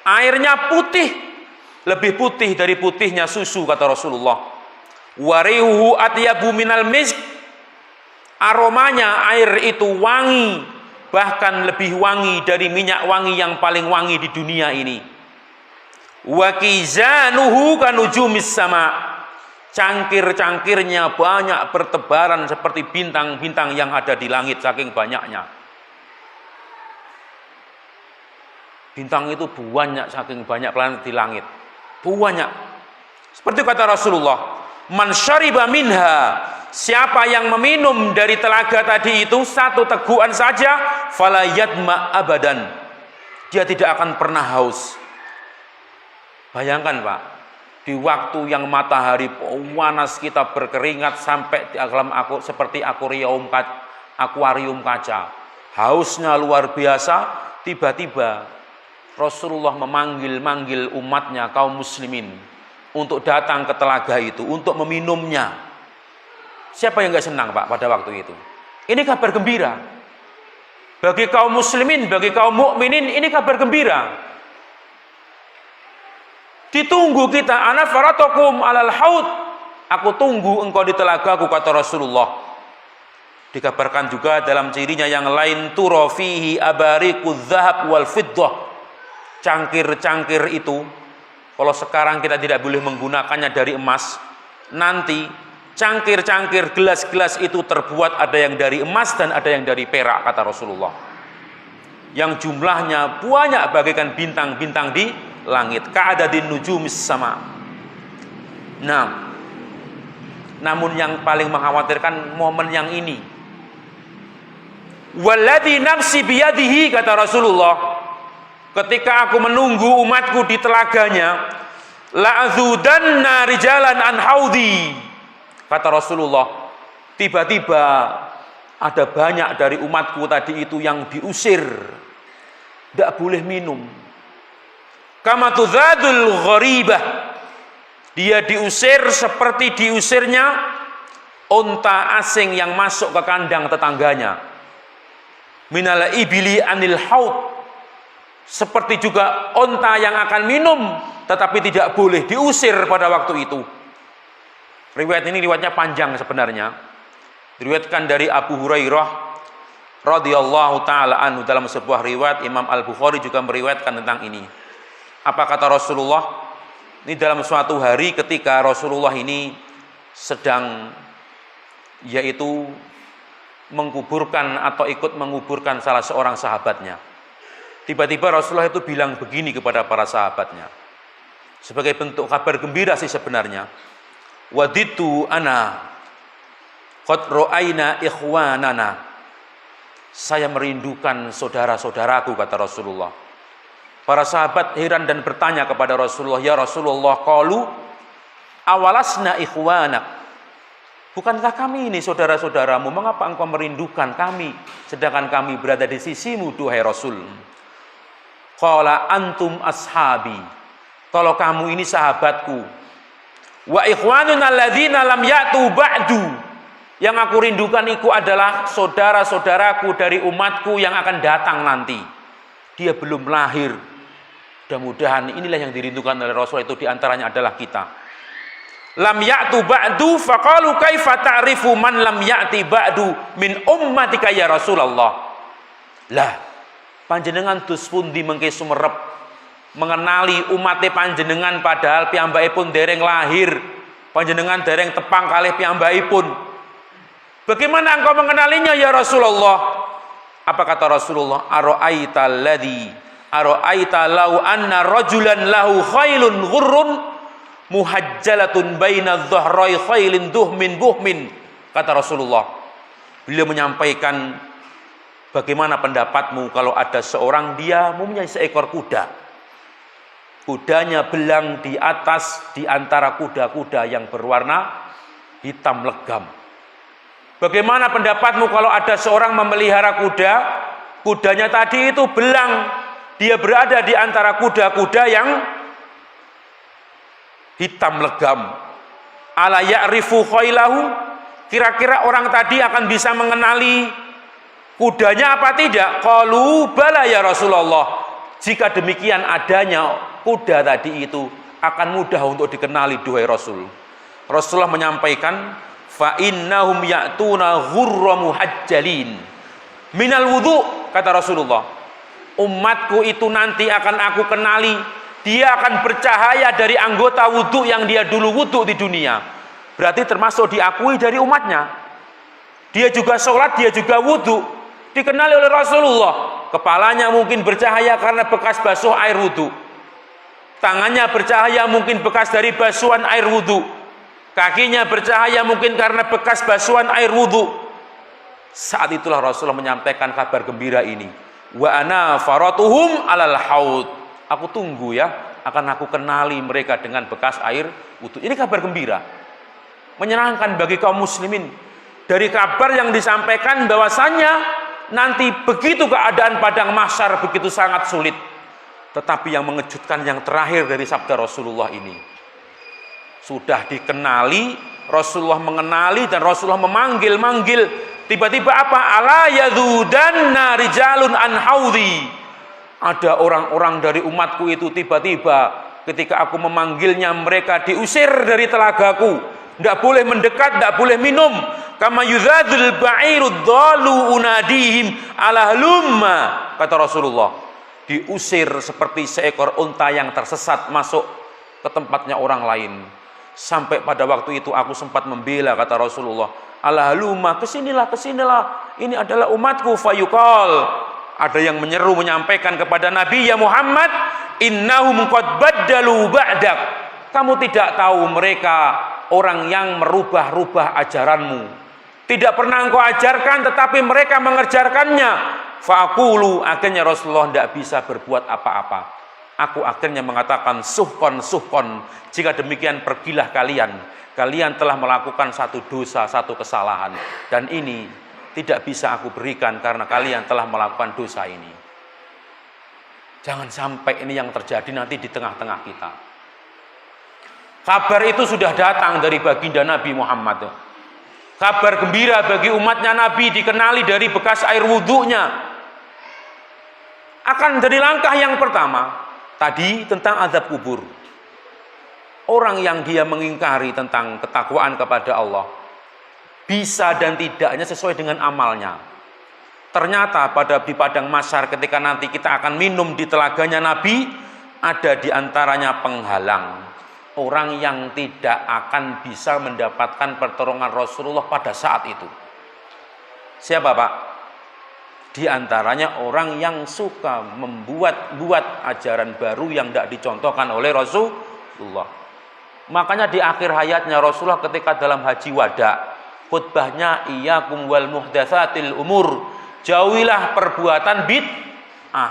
airnya putih, lebih putih dari putihnya susu, kata Rasulullah. Warihuhu atyabu minal misk, aromanya air itu wangi bahkan lebih wangi dari minyak wangi yang paling wangi di dunia ini. Wa kizanuhu kanujumis sama, cangkir-cangkirnya banyak bertebaran seperti bintang-bintang yang ada di langit, saking banyaknya. Bintang itu banyak, saking banyak planet di langit, banyak. Seperti kata Rasulullah, man syariba minha, siapa yang meminum dari telaga tadi itu satu tegukan saja, fala yadma abadan, dia tidak akan pernah haus. Bayangkan Pak, di waktu yang matahari panas kita berkeringat sampai di alam aku seperti akuarium kaca, hausnya luar biasa. Tiba-tiba Rasulullah memanggil umatnya kaum muslimin untuk datang ke telaga itu untuk meminumnya. Siapa yang gak senang Pak pada waktu itu? Ini kabar gembira bagi kaum muslimin, bagi kaum mukminin. Ini kabar gembira. Ditunggu kita, ana faratakum alal haud, aku tunggu engkau di telagaku, kata Rasulullah. Dikabarkan juga dalam cirinya yang lain, turo fihi abarikudz dzahab wal fiddah. Cangkir-cangkir itu, kalau sekarang kita tidak boleh menggunakannya dari emas, nanti cangkir-cangkir gelas-gelas itu terbuat ada yang dari emas dan ada yang dari perak, kata Rasulullah. Yang jumlahnya banyak bagaikan bintang-bintang di langit, ka'adadin nujumis sama. Nah, namun yang paling mengkhawatirkan momen yang ini. Walladzi nafsi biyadihi, kata Rasulullah, ketika aku menunggu umatku di telaganya, la'adzudanna rijalan an haudi, kata Rasulullah, tiba-tiba ada banyak dari umatku tadi itu yang diusir, tidak boleh minum. Kama tuzadul gharibah, dia diusir seperti diusirnya unta asing yang masuk ke kandang tetangganya. Minal ibili anil haud, seperti juga unta yang akan minum tetapi tidak boleh, diusir pada waktu itu. Riwayat ini riwayatnya panjang sebenarnya. Diriwayatkan dari Abu Hurairah radhiyallahu taala anhu dalam sebuah riwayat. Imam Al-Bukhari juga meriwayatkan tentang ini. Apa kata Rasulullah? Ini dalam suatu hari ketika Rasulullah ini sedang yaitu menguburkan atau ikut menguburkan salah seorang sahabatnya. Tiba-tiba Rasulullah itu bilang begini kepada para sahabatnya, sebagai bentuk kabar gembira sih sebenarnya. Waditu ana qad ra'aina ikhwanana, saya merindukan saudara-saudaraku, kata Rasulullah. Para sahabat heran dan bertanya kepada Rasulullah, ya Rasulullah, qalu awalasna ikhwanak, bukankah kami ini saudara-saudaramu? Mengapa engkau merindukan kami sedangkan kami berada di sisimu, duhai Rasul? Qala antum ashabi, kalau kamu ini sahabatku. Wa ikhwanuna alladzina lam ya'tu ba'du, yang aku rindukan itu adalah saudara-saudaraku dari umatku yang akan datang nanti. Dia belum lahir. Mudah-mudahan inilah yang dirindukan oleh Rasul, itu diantaranya adalah kita. Lam ya'tu ba'du faqalu kaifa ta'rifu man lam ya'ti ba'du min ummatika ya Rasulullah. Lah, panjenengan dus pundi mengke sumerep mengenali umatnya panjenengan padahal piyambakipun dereng lahir, panjenengan dereng tepang kalih piyambakipun. Bagaimana engkau mengenalinya ya Rasulullah? Apa kata Rasulullah? Ara'aita law anna rajulan lahu khailun ghurrun muhajjalatun baina dhahrai khailin duhmin buhmin, kata Rasulullah. Beliau menyampaikan, bagaimana pendapatmu kalau ada seorang dia mempunyai seekor kuda, kudanya belang di atas di antara kuda-kuda yang berwarna hitam legam. Bagaimana pendapatmu kalau ada seorang memelihara kuda, kudanya tadi itu belang, dia berada di antara kuda-kuda yang hitam legam. Ala ya'rifu khailahu, kira-kira orang tadi akan bisa mengenali kudanya apa tidak? Qalu bala ya Rasulullah. Jika demikian adanya kuda tadi itu akan mudah untuk dikenali, duhai Rasul. Rasulullah menyampaikan, fa innahum ya'tuna ghurra muhajjalin minal wudu, kata Rasulullah. Umatku itu nanti akan aku kenali, dia akan bercahaya dari anggota wudhu yang dia dulu wudhu di dunia. Berarti termasuk diakui dari umatnya. Dia juga sholat, dia juga wudhu, dikenali oleh Rasulullah. Kepalanya mungkin bercahaya karena bekas basuh air wudhu, tangannya bercahaya mungkin bekas dari basuhan air wudhu, kakinya bercahaya mungkin karena bekas basuhan air wudhu. Saat itulah Rasulullah menyampaikan kabar gembira ini, wa ana faratuhum alal haud. Aku tunggu ya, akan aku kenali mereka dengan bekas air wudhu. Ini kabar gembira, menyenangkan bagi kaum muslimin. Dari kabar yang disampaikan bahwasannya nanti begitu keadaan padang mahsyar begitu sangat sulit. Tetapi yang mengejutkan yang terakhir dari sabda Rasulullah ini, sudah dikenali, Rasulullah mengenali dan Rasulullah memanggil-manggil. Tiba-tiba apa? Ala yadhudanna rijalun an haudhi. Ada orang-orang dari umatku itu tiba-tiba ketika aku memanggilnya mereka diusir dari telagaku. Tidak boleh mendekat, tidak boleh minum. Kama yuzadul ba'irud dhalu unadihim ala lumma, kata Rasulullah. Diusir seperti seekor unta yang tersesat masuk ke tempatnya orang lain. Sampai pada waktu itu aku sempat membela, kata Rasulullah, ala lumma, kesinilah, kesinilah, ini adalah umatku. Fayuqal, ada yang menyeru menyampaikan kepada Nabi, ya Muhammad, innahum qad baddalu ba'dak. Kamu tidak tahu mereka orang yang merubah-rubah ajaranmu. Tidak pernah engkau ajarkan, tetapi mereka mengerjakannya. Fa'aqulu, akhirnya Rasulullah tidak bisa berbuat apa-apa. Aku akhirnya mengatakan, suhkon, suhkon. Jika demikian pergilah kalian. Kalian telah melakukan satu dosa, satu kesalahan. Dan ini tidak bisa aku berikan karena kalian telah melakukan dosa ini. Jangan sampai ini yang terjadi nanti di tengah-tengah kita. Kabar itu sudah datang dari baginda Nabi Muhammad. Kabar gembira bagi umatnya Nabi, dikenali dari bekas air wudhunya. Akan dari langkah yang pertama tadi tentang azab kubur. Orang yang dia mengingkari tentang ketakwaan kepada Allah, bisa dan tidaknya sesuai dengan amalnya. Ternyata di padang mahsyar ketika nanti kita akan minum di telaganya Nabi, ada di antaranya penghalang. Orang yang tidak akan bisa mendapatkan pertolongan Rasulullah pada saat itu. Siapa Pak? Di antaranya orang yang suka membuat ajaran baru yang tidak dicontohkan oleh Rasulullah. Makanya di akhir hayatnya Rasulullah ketika dalam haji wada, khutbahnya iyyakum wal muhdatsatil umur. Jauhilah perbuatan bid'ah.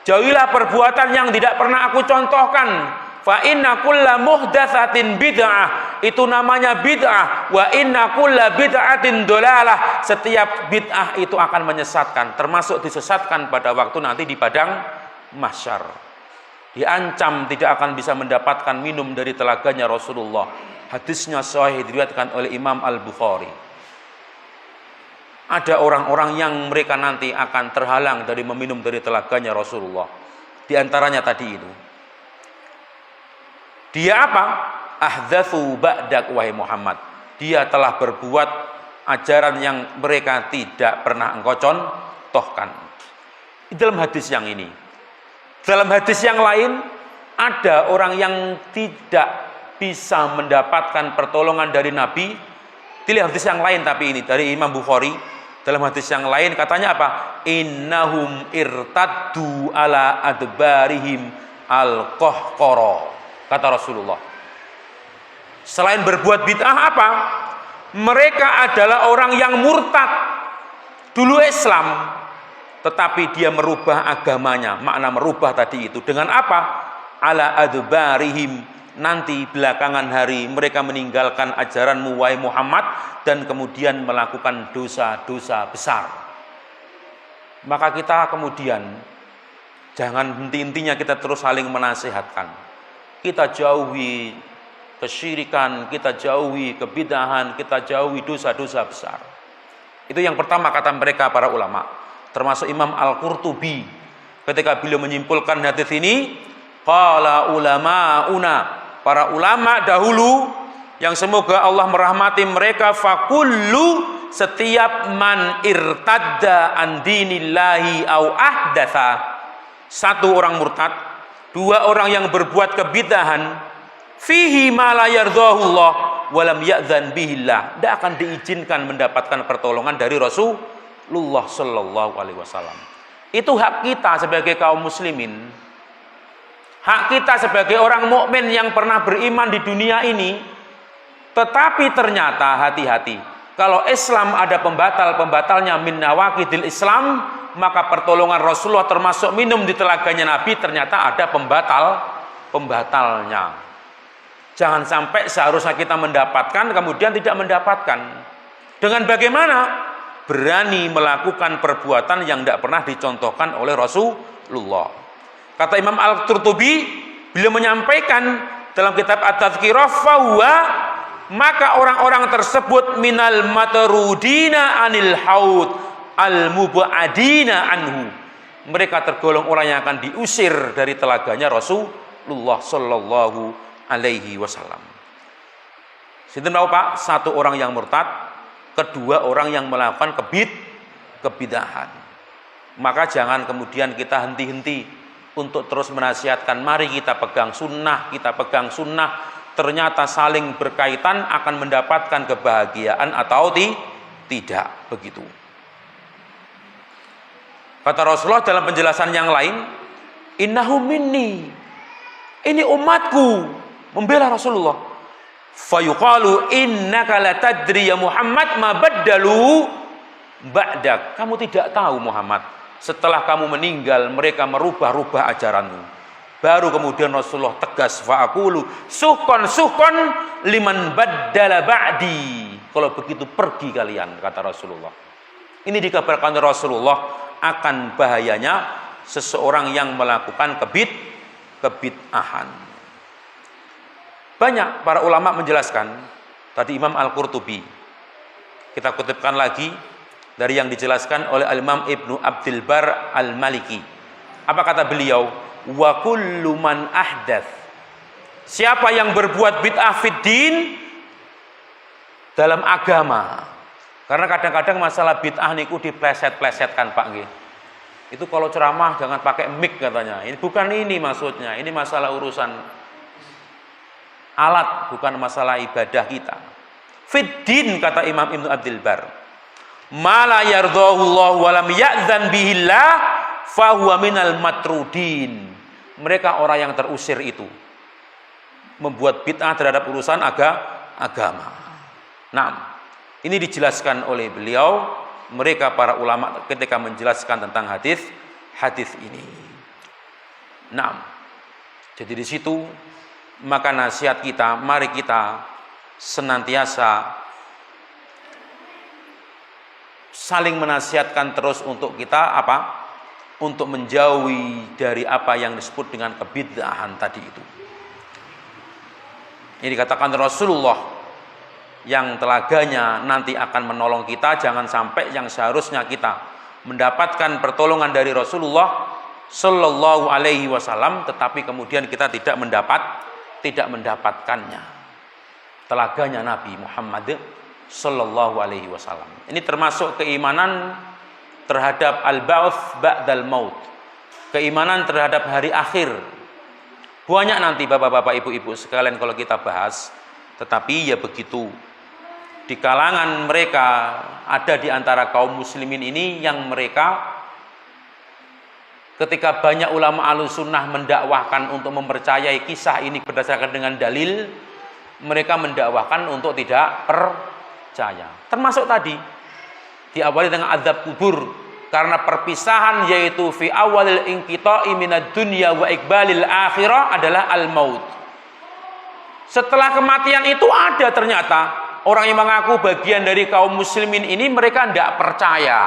Jauhilah perbuatan yang tidak pernah aku contohkan. Fa inna kulla muhdatsatin bid'ah, itu namanya bid'ah. Wa inna kulla bid'atin dolalah, setiap bid'ah itu akan menyesatkan, termasuk disesatkan pada waktu nanti di padang mahsyar. Diancam tidak akan bisa mendapatkan minum dari telaganya Rasulullah. Hadisnya sahih diriwayatkan oleh Imam Al-Bukhari. Ada orang-orang yang mereka nanti akan terhalang dari meminum dari telaganya Rasulullah. Di antaranya tadi itu. Dia apa? Ahdatsu ba'dak wahai Muhammad. Dia telah berbuat ajaran yang mereka tidak pernah engkau contohkan. Dalam hadis yang ini. Dalam hadis yang lain, ada orang yang tidak bisa mendapatkan pertolongan dari Nabi. Tidak hadis yang lain tapi ini dari Imam Bukhari. Dalam hadis yang lain katanya apa? Innahum irtaddu ala adbarihim al-qahqara. Kata Rasulullah, selain berbuat bid'ah apa? Mereka adalah orang yang murtad. Dulu Islam, tetapi dia merubah agamanya. Makna merubah tadi itu dengan apa? Ala adbarihim, nanti belakangan hari mereka meninggalkan ajaranmu wahai Muhammad dan kemudian melakukan dosa-dosa besar. Maka kita kemudian jangan henti-hentinya kita terus saling menasihatkan. Kita jauhi kesyirikan, kita jauhi kebid'ahan, kita jauhi dosa-dosa besar. Itu yang pertama kata mereka para ulama. Termasuk Imam Al-Qurtubi ketika beliau menyimpulkan hadis ini, qala ulama'una, para ulama dahulu yang semoga Allah merahmati mereka, fakullu setiap man irtadda an dinillahi au ahdatsa, satu orang murtad, dua orang yang berbuat kebid'ahan, fihi ma la yardahullah wa lam ya'dzan bihillah, tidak akan diizinkan mendapatkan pertolongan dari Rasulullah sallallahu alaihi wasallam. Itu hak kita sebagai kaum muslimin, hak kita sebagai orang mukmin yang pernah beriman di dunia ini. Tetapi ternyata hati-hati, kalau Islam ada pembatal-pembatalnya min nawaqidil Islam, maka pertolongan Rasulullah termasuk minum di telaganya Nabi ternyata ada pembatalnya. Jangan sampai seharusnya kita mendapatkan kemudian tidak mendapatkan. Dengan bagaimana? Berani melakukan perbuatan yang tidak pernah dicontohkan oleh Rasulullah. Kata Imam Al-Qurtubi, beliau menyampaikan dalam kitab At-Tadhkirah, fahuwa, maka orang-orang tersebut minal matrudina anil haud al mubadina anhu, mereka tergolong orang yang akan diusir dari telaganya Rasulullah sallallahu alaihi wasallam. Sinten Pak? Satu orang yang murtad, kedua orang yang melakukan kebid'ahan. Maka jangan kemudian kita henti-henti untuk terus menasihatkan, mari kita pegang sunnah, ternyata saling berkaitan akan mendapatkan kebahagiaan atau tidak begitu. Kata Rasulullah dalam penjelasan yang lain, innahu minni, ini umatku, membela Rasulullah. Fayuqalu innaka la tadri ya Muhammad ma baddalu ba'dak, kamu tidak tahu Muhammad, setelah kamu meninggal mereka merubah-rubah ajaranmu. Baru kemudian Rasulullah tegas, fa'aqulu suhqan liman baddala ba'di, kalau begitu pergi kalian, kata Rasulullah. Ini dikabarkan Rasulullah akan bahayanya seseorang yang melakukan kebid'ahan. Banyak para ulama menjelaskan, tadi Imam Al-Qurtubi, kita kutipkan lagi dari yang dijelaskan oleh Al-Imam Ibnu Abdul Bar Al-Maliki. Apa kata beliau? Wa kullu man ahdath, siapa yang berbuat bid'ah fid din, dalam agama. Karena kadang-kadang masalah bid'ah niku dipleset-plesetkan Pak nggih. Itu kalau ceramah jangan pakai mic katanya. Ini bukan ini maksudnya. Ini masalah urusan alat, bukan masalah ibadah kita. Fid din, kata Imam Ibnu Abdul Bar, ma la yardahullah wa lam ya'dzan bihillah fahuwa minal matrudin. Mereka orang yang terusir itu, membuat bid'ah terhadap urusan agama. Nah, ini dijelaskan oleh beliau, mereka para ulama ketika menjelaskan tentang hadis ini. Nah, jadi di situ maka nasihat kita, mari kita senantiasa saling menasihatkan terus untuk kita apa? Untuk menjauhi dari apa yang disebut dengan kebid'ahan tadi itu. Ini dikatakan Rasulullah, yang telaganya nanti akan menolong kita, jangan sampai yang seharusnya kita mendapatkan pertolongan dari Rasulullah sallallahu alaihi wasallam tetapi kemudian kita tidak mendapatkannya. Telaganya Nabi Muhammad sallallahu alaihi wasallam. Ini termasuk keimanan terhadap al-ba'ts ba'dal maut, keimanan terhadap hari akhir. Banyak nanti bapak-bapak, ibu-ibu sekalian kalau kita bahas, tetapi ya begitu. Di kalangan mereka ada di antara kaum muslimin ini yang mereka ketika banyak ulama Ahlussunnah mendakwahkan untuk mempercayai kisah ini berdasarkan dengan dalil, mereka mendakwahkan untuk tidak percaya. Termasuk tadi diawali dengan azab kubur, karena perpisahan yaitu fi awalil inqita'i minad dunya wa iqbalil akhirah adalah al-maut. Setelah kematian itu ada ternyata orang yang mengaku bagian dari kaum muslimin ini, mereka tidak percaya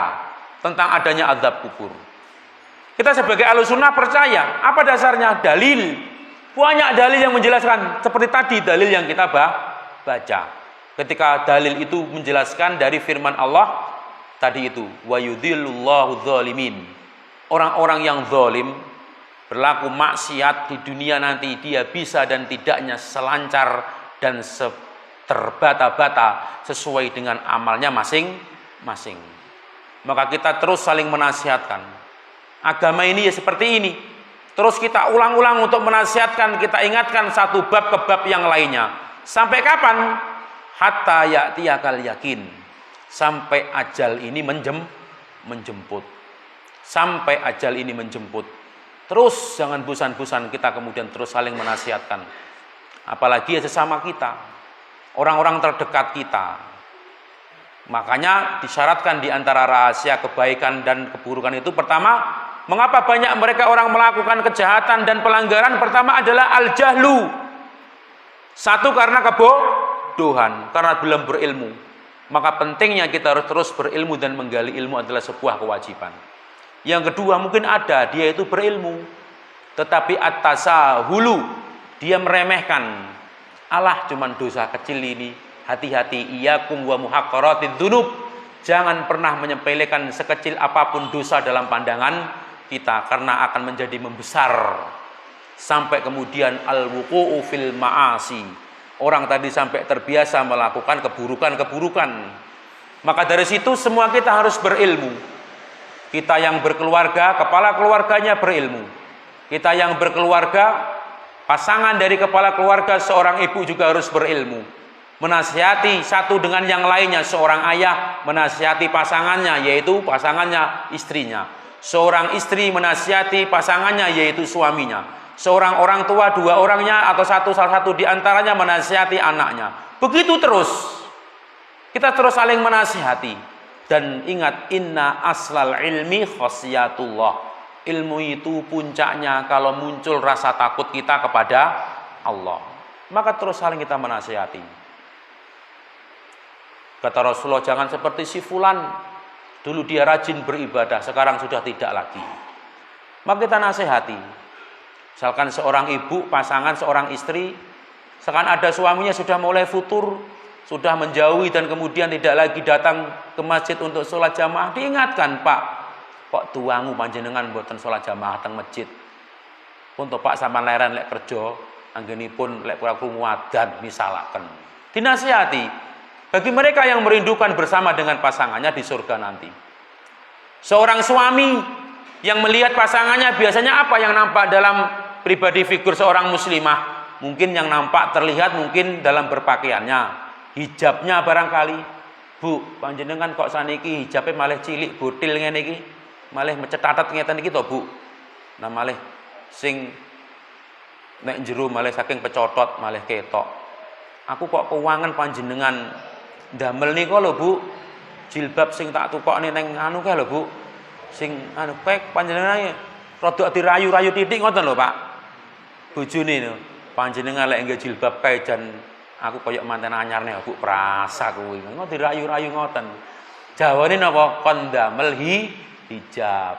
tentang adanya azab kubur. Kita sebagai Ahlussunnah percaya. Apa dasarnya? Dalil. Banyak dalil yang menjelaskan, seperti tadi dalil yang kita baca. Ketika dalil itu menjelaskan dari firman Allah tadi itu, wa yudhillullahu dzalimin. Orang-orang yang zalim, berlaku maksiat di dunia nanti, dia bisa dan tidaknya selancar dan terbata-bata sesuai dengan amalnya masing. Maka kita terus saling menasihatkan. Agama ini ya seperti ini. Terus kita ulang-ulang untuk menasihatkan, kita ingatkan satu bab ke bab yang lainnya. Sampai kapan? Hatta ya'tiyakal yakin. Sampai ajal ini menjemput. Sampai ajal ini menjemput. Terus jangan bosan-bosan kita kemudian terus saling menasihatkan. Apalagi ya sesama kita, orang-orang terdekat kita. Makanya disyaratkan di antara rahasia kebaikan dan keburukan itu, pertama, mengapa banyak mereka orang melakukan kejahatan dan pelanggaran? Pertama adalah al-jahlu. Satu, karena kebodohan, karena belum berilmu. Maka pentingnya kita harus terus berilmu, dan menggali ilmu adalah sebuah kewajiban. Yang kedua, mungkin ada dia itu berilmu, tetapi at-tasahulu, dia meremehkan. Allah cuman dosa kecil ini. Hati-hati, iyyakum wa muhaqqaratidz dzunub. Jangan pernah menyepelekan sekecil apapun dosa dalam pandangan kita, karena akan menjadi membesar. Sampai kemudian al-wuqu'u fil ma'asi. Orang tadi sampai terbiasa melakukan keburukan-keburukan. Maka dari situ semua kita harus berilmu. Kita yang berkeluarga, kepala keluarganya berilmu. Kita yang berkeluarga, pasangan dari kepala keluarga seorang ibu juga harus berilmu. Menasihati satu dengan yang lainnya. Seorang ayah menasihati pasangannya, yaitu pasangannya istrinya. Seorang istri menasihati pasangannya, yaitu suaminya. Seorang orang tua, dua orangnya atau salah satu di antaranya menasihati anaknya. Begitu terus. Kita terus saling menasihati. Dan ingat, inna aslal ilmi khasyatullah. Ilmu itu puncaknya kalau muncul rasa takut kita kepada Allah. Maka terus saling kita menasihati. Kata Rasulullah, jangan seperti si fulan. Dulu dia rajin beribadah, sekarang sudah tidak lagi. Maka kita nasihati. Misalkan seorang ibu, pasangan, seorang istri, sekarang ada suaminya sudah mulai futur, sudah menjauhi dan kemudian tidak lagi datang ke masjid untuk sholat jamaah. Diingatkan, Pak, kok tuangu panjenengan mboten sholat jamaah teng masjid. Untuk Pak sama leren lek kerja, anggenipun lek kurang krungu adzan misalaken. Dinasihati. Bagi mereka yang merindukan bersama dengan pasangannya di surga nanti. Seorang suami yang melihat pasangannya, biasanya apa yang nampak dalam pribadi figur seorang muslimah? Mungkin yang nampak terlihat mungkin dalam berpakaiannya, hijabnya barangkali. Bu, panjenengan kok saniki hijabnya malah cilik botil ngene iki, malah mecetatet ngeten iki to, Bu. Nah malah sing nek jero malah saking pecotot malah ketok. Aku kok kewangan panjenengan ndamel nika lho, Bu. Jilbab sing tak tukokne ning anu kae lho, Bu. Sing anu pek panjenengan rada dirayu-rayu titik ngoten lho, Pak. Bojone lho, panjenengan lek nggih jilbab kae jan aku koyok manten anyarne, Bu, prasa kuwi. Ngono dirayu-rayu ngoten. Jawane napa? Kon ndamel hijab.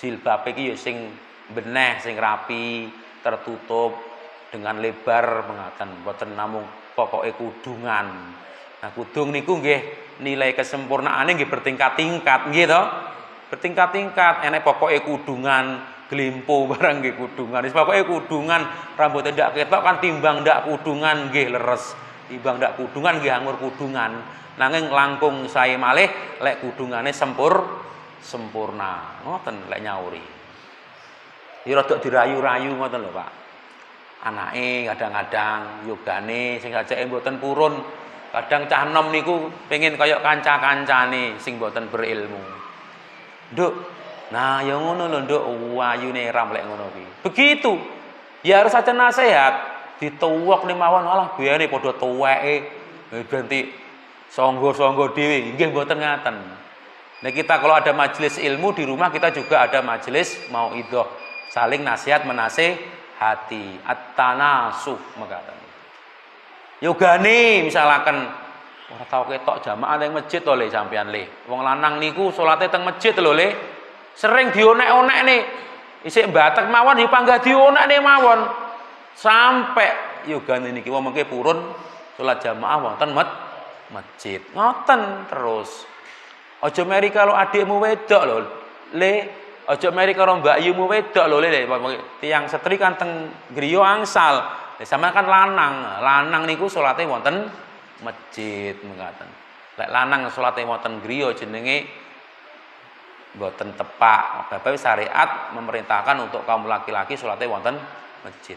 Jilbab iki ya sing beneh, sing rapi, tertutup dengan lebar mengaten, mboten namung pokoke kudungan. Nah, kudung niku nggih nilai kesempurnaane nggih bertingkat-tingkat nggih to. Bertingkat-tingkat, enek pokoke kudungan, glimpo barang nggih kudungan. Wis pokoke kudungan, rambute ndak ketok kan timbang ndak kudungan nggih leres. Timbang ndak kudungan nggih anggur kudungan. Nanging langkung sae malih lek kudungane sempurna. Ngoten lek nyauri. Ya rada dirayu-rayu ngoten lho, Pak. Anake kadang-kadang yogane sing ajake mboten purun. Kadang cah enom niku pengen kaya kanca-kancane sing mboten berilmu. Nduk, nah ya ngono lho, Nduk, wayune ram lek ngono kuwi. Begitu. Ya harus ada nasihat, dituwok ning mawon, alah biayane padha tuweke, ganti sangga-sangga dhewe. Nggih mboten ngaten. Nah, kita kalau ada majelis ilmu di rumah, kita juga ada majelis mauidhah, saling nasihat menasehati, at-tanasuh mekaten. Yogane misalaken ora tau ketok jamaah ning masjid to le sampean le. Wong lanang niku salate teng masjid lho le. Sering dionek-onekne. Isik mbatek mawon dipanggah dionekne mawon. Sampai yogane niki wong mengke purun salat jamaah wonten masjid. Ngoten terus. Aja meri karo adikmu wedok lho. Le, aja meri karo mbakyumu wedok lho le. Tiyang setri kan teng griya angsal. Sama kan lanang niku salate wonten masjid mekaten. Lek lanang salate wonten griya jenenge mboten tepak. Bapak syariat memerintahkan untuk kaum laki-laki salate wonten masjid.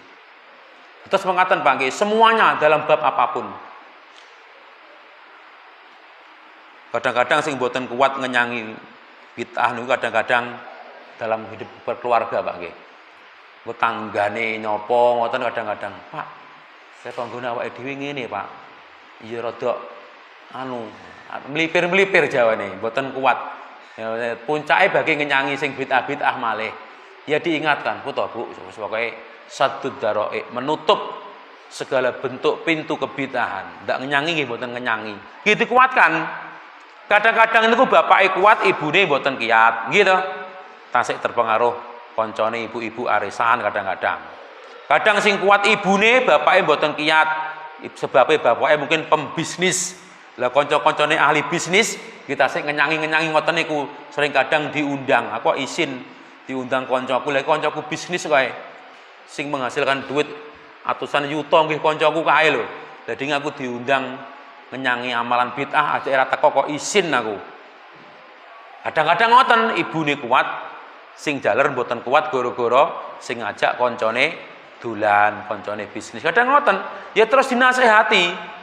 Terus mengatakan Pak nggih, semuanya dalam bab apapun. Kadang-kadang sing mboten kuat ngenyangi bid'ah niku kadang-kadang dalam hidup berkeluarga Pak nggih. Ku tanggane nyopo ngoten kadang-kadang, Pak, saya panggone awake dhewe ngene, Pak. Iya rada melipir-melipir jawane, mboten kuat. Ya, puncake bagi ngenyangi sing bid'ah-bid'ah malih. Ya diingatkan, puto Bu, pokoke saddud dara'i, menutup segala bentuk pintu kebid'ahan. Ndak ngenyangi nggih mboten ngenyangi. Gitu kuatkan. Kadang-kadang niku bapake kuat, ibune mboten kiat, gitu. Tasik terpengaruh koncone ibu-ibu arisan kadang-kadang. Kadang sing kuat ibune, bapake mboten kiat. Sebabnya bapake mungkin pembisnis. Lah kanca-kancane ahli bisnis, kita sik ngenyangi-ngenyangi ngoten niku sering kadang diundang. Aku izin diundang kancaku, lek kancaku bisnis kae. Sing menghasilkan duit atusan yuta nggih kancaku kae lho. Dadi aku diundang ngenyangi amalan bid'ah aja ora teko kok izin aku. Kadang-kadang ngoten ibune kuat, sing jaler mboten kuat gara-gara sing ngajak koncone dolan, koncone bisnis. Kadang ngoten, ya terus dinasehati.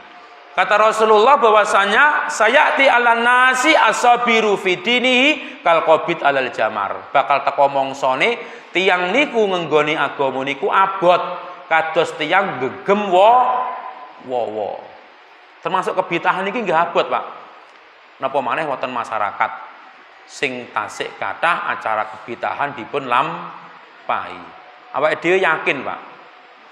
Kata Rasulullah bahwasanya sayati ala nasi asabiru fi dinihi kal qabid alal jamar. Bakal teko mongsone tiyang niku ngenggoni agama niku abot kados tiyang gegem wo. Termasuk kebitahan niki nggih abot, Pak. Napa maneh wonten masyarakat sing tasik kathah acara kebitahan dipun lampahi. Awake dhewe yakin, Pak.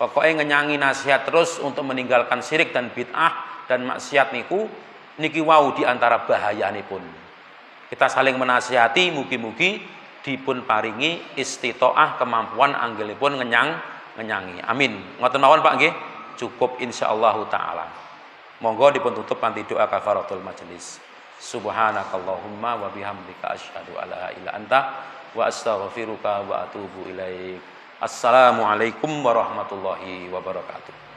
Pokoknya ngenyangi nasihat terus untuk meninggalkan syirik dan bid'ah dan maksiat niku niki wau di antara bahayanipun. Kita saling menasihati, mugi-mugi dipun paringi istitoah kemampuan anggelipun ngenyangi. Amin. Ngoten mawon Pak nggih. Cukup insyaallah taala. Monggo dipun tutup kanthi doa kafaratul majelis. Subhanakallahumma wa bihamdika asyhadu alla ilaha illa anta wa astaghfiruka wa atubu ilaik. Assalamualaikum warahmatullahi wabarakatuh.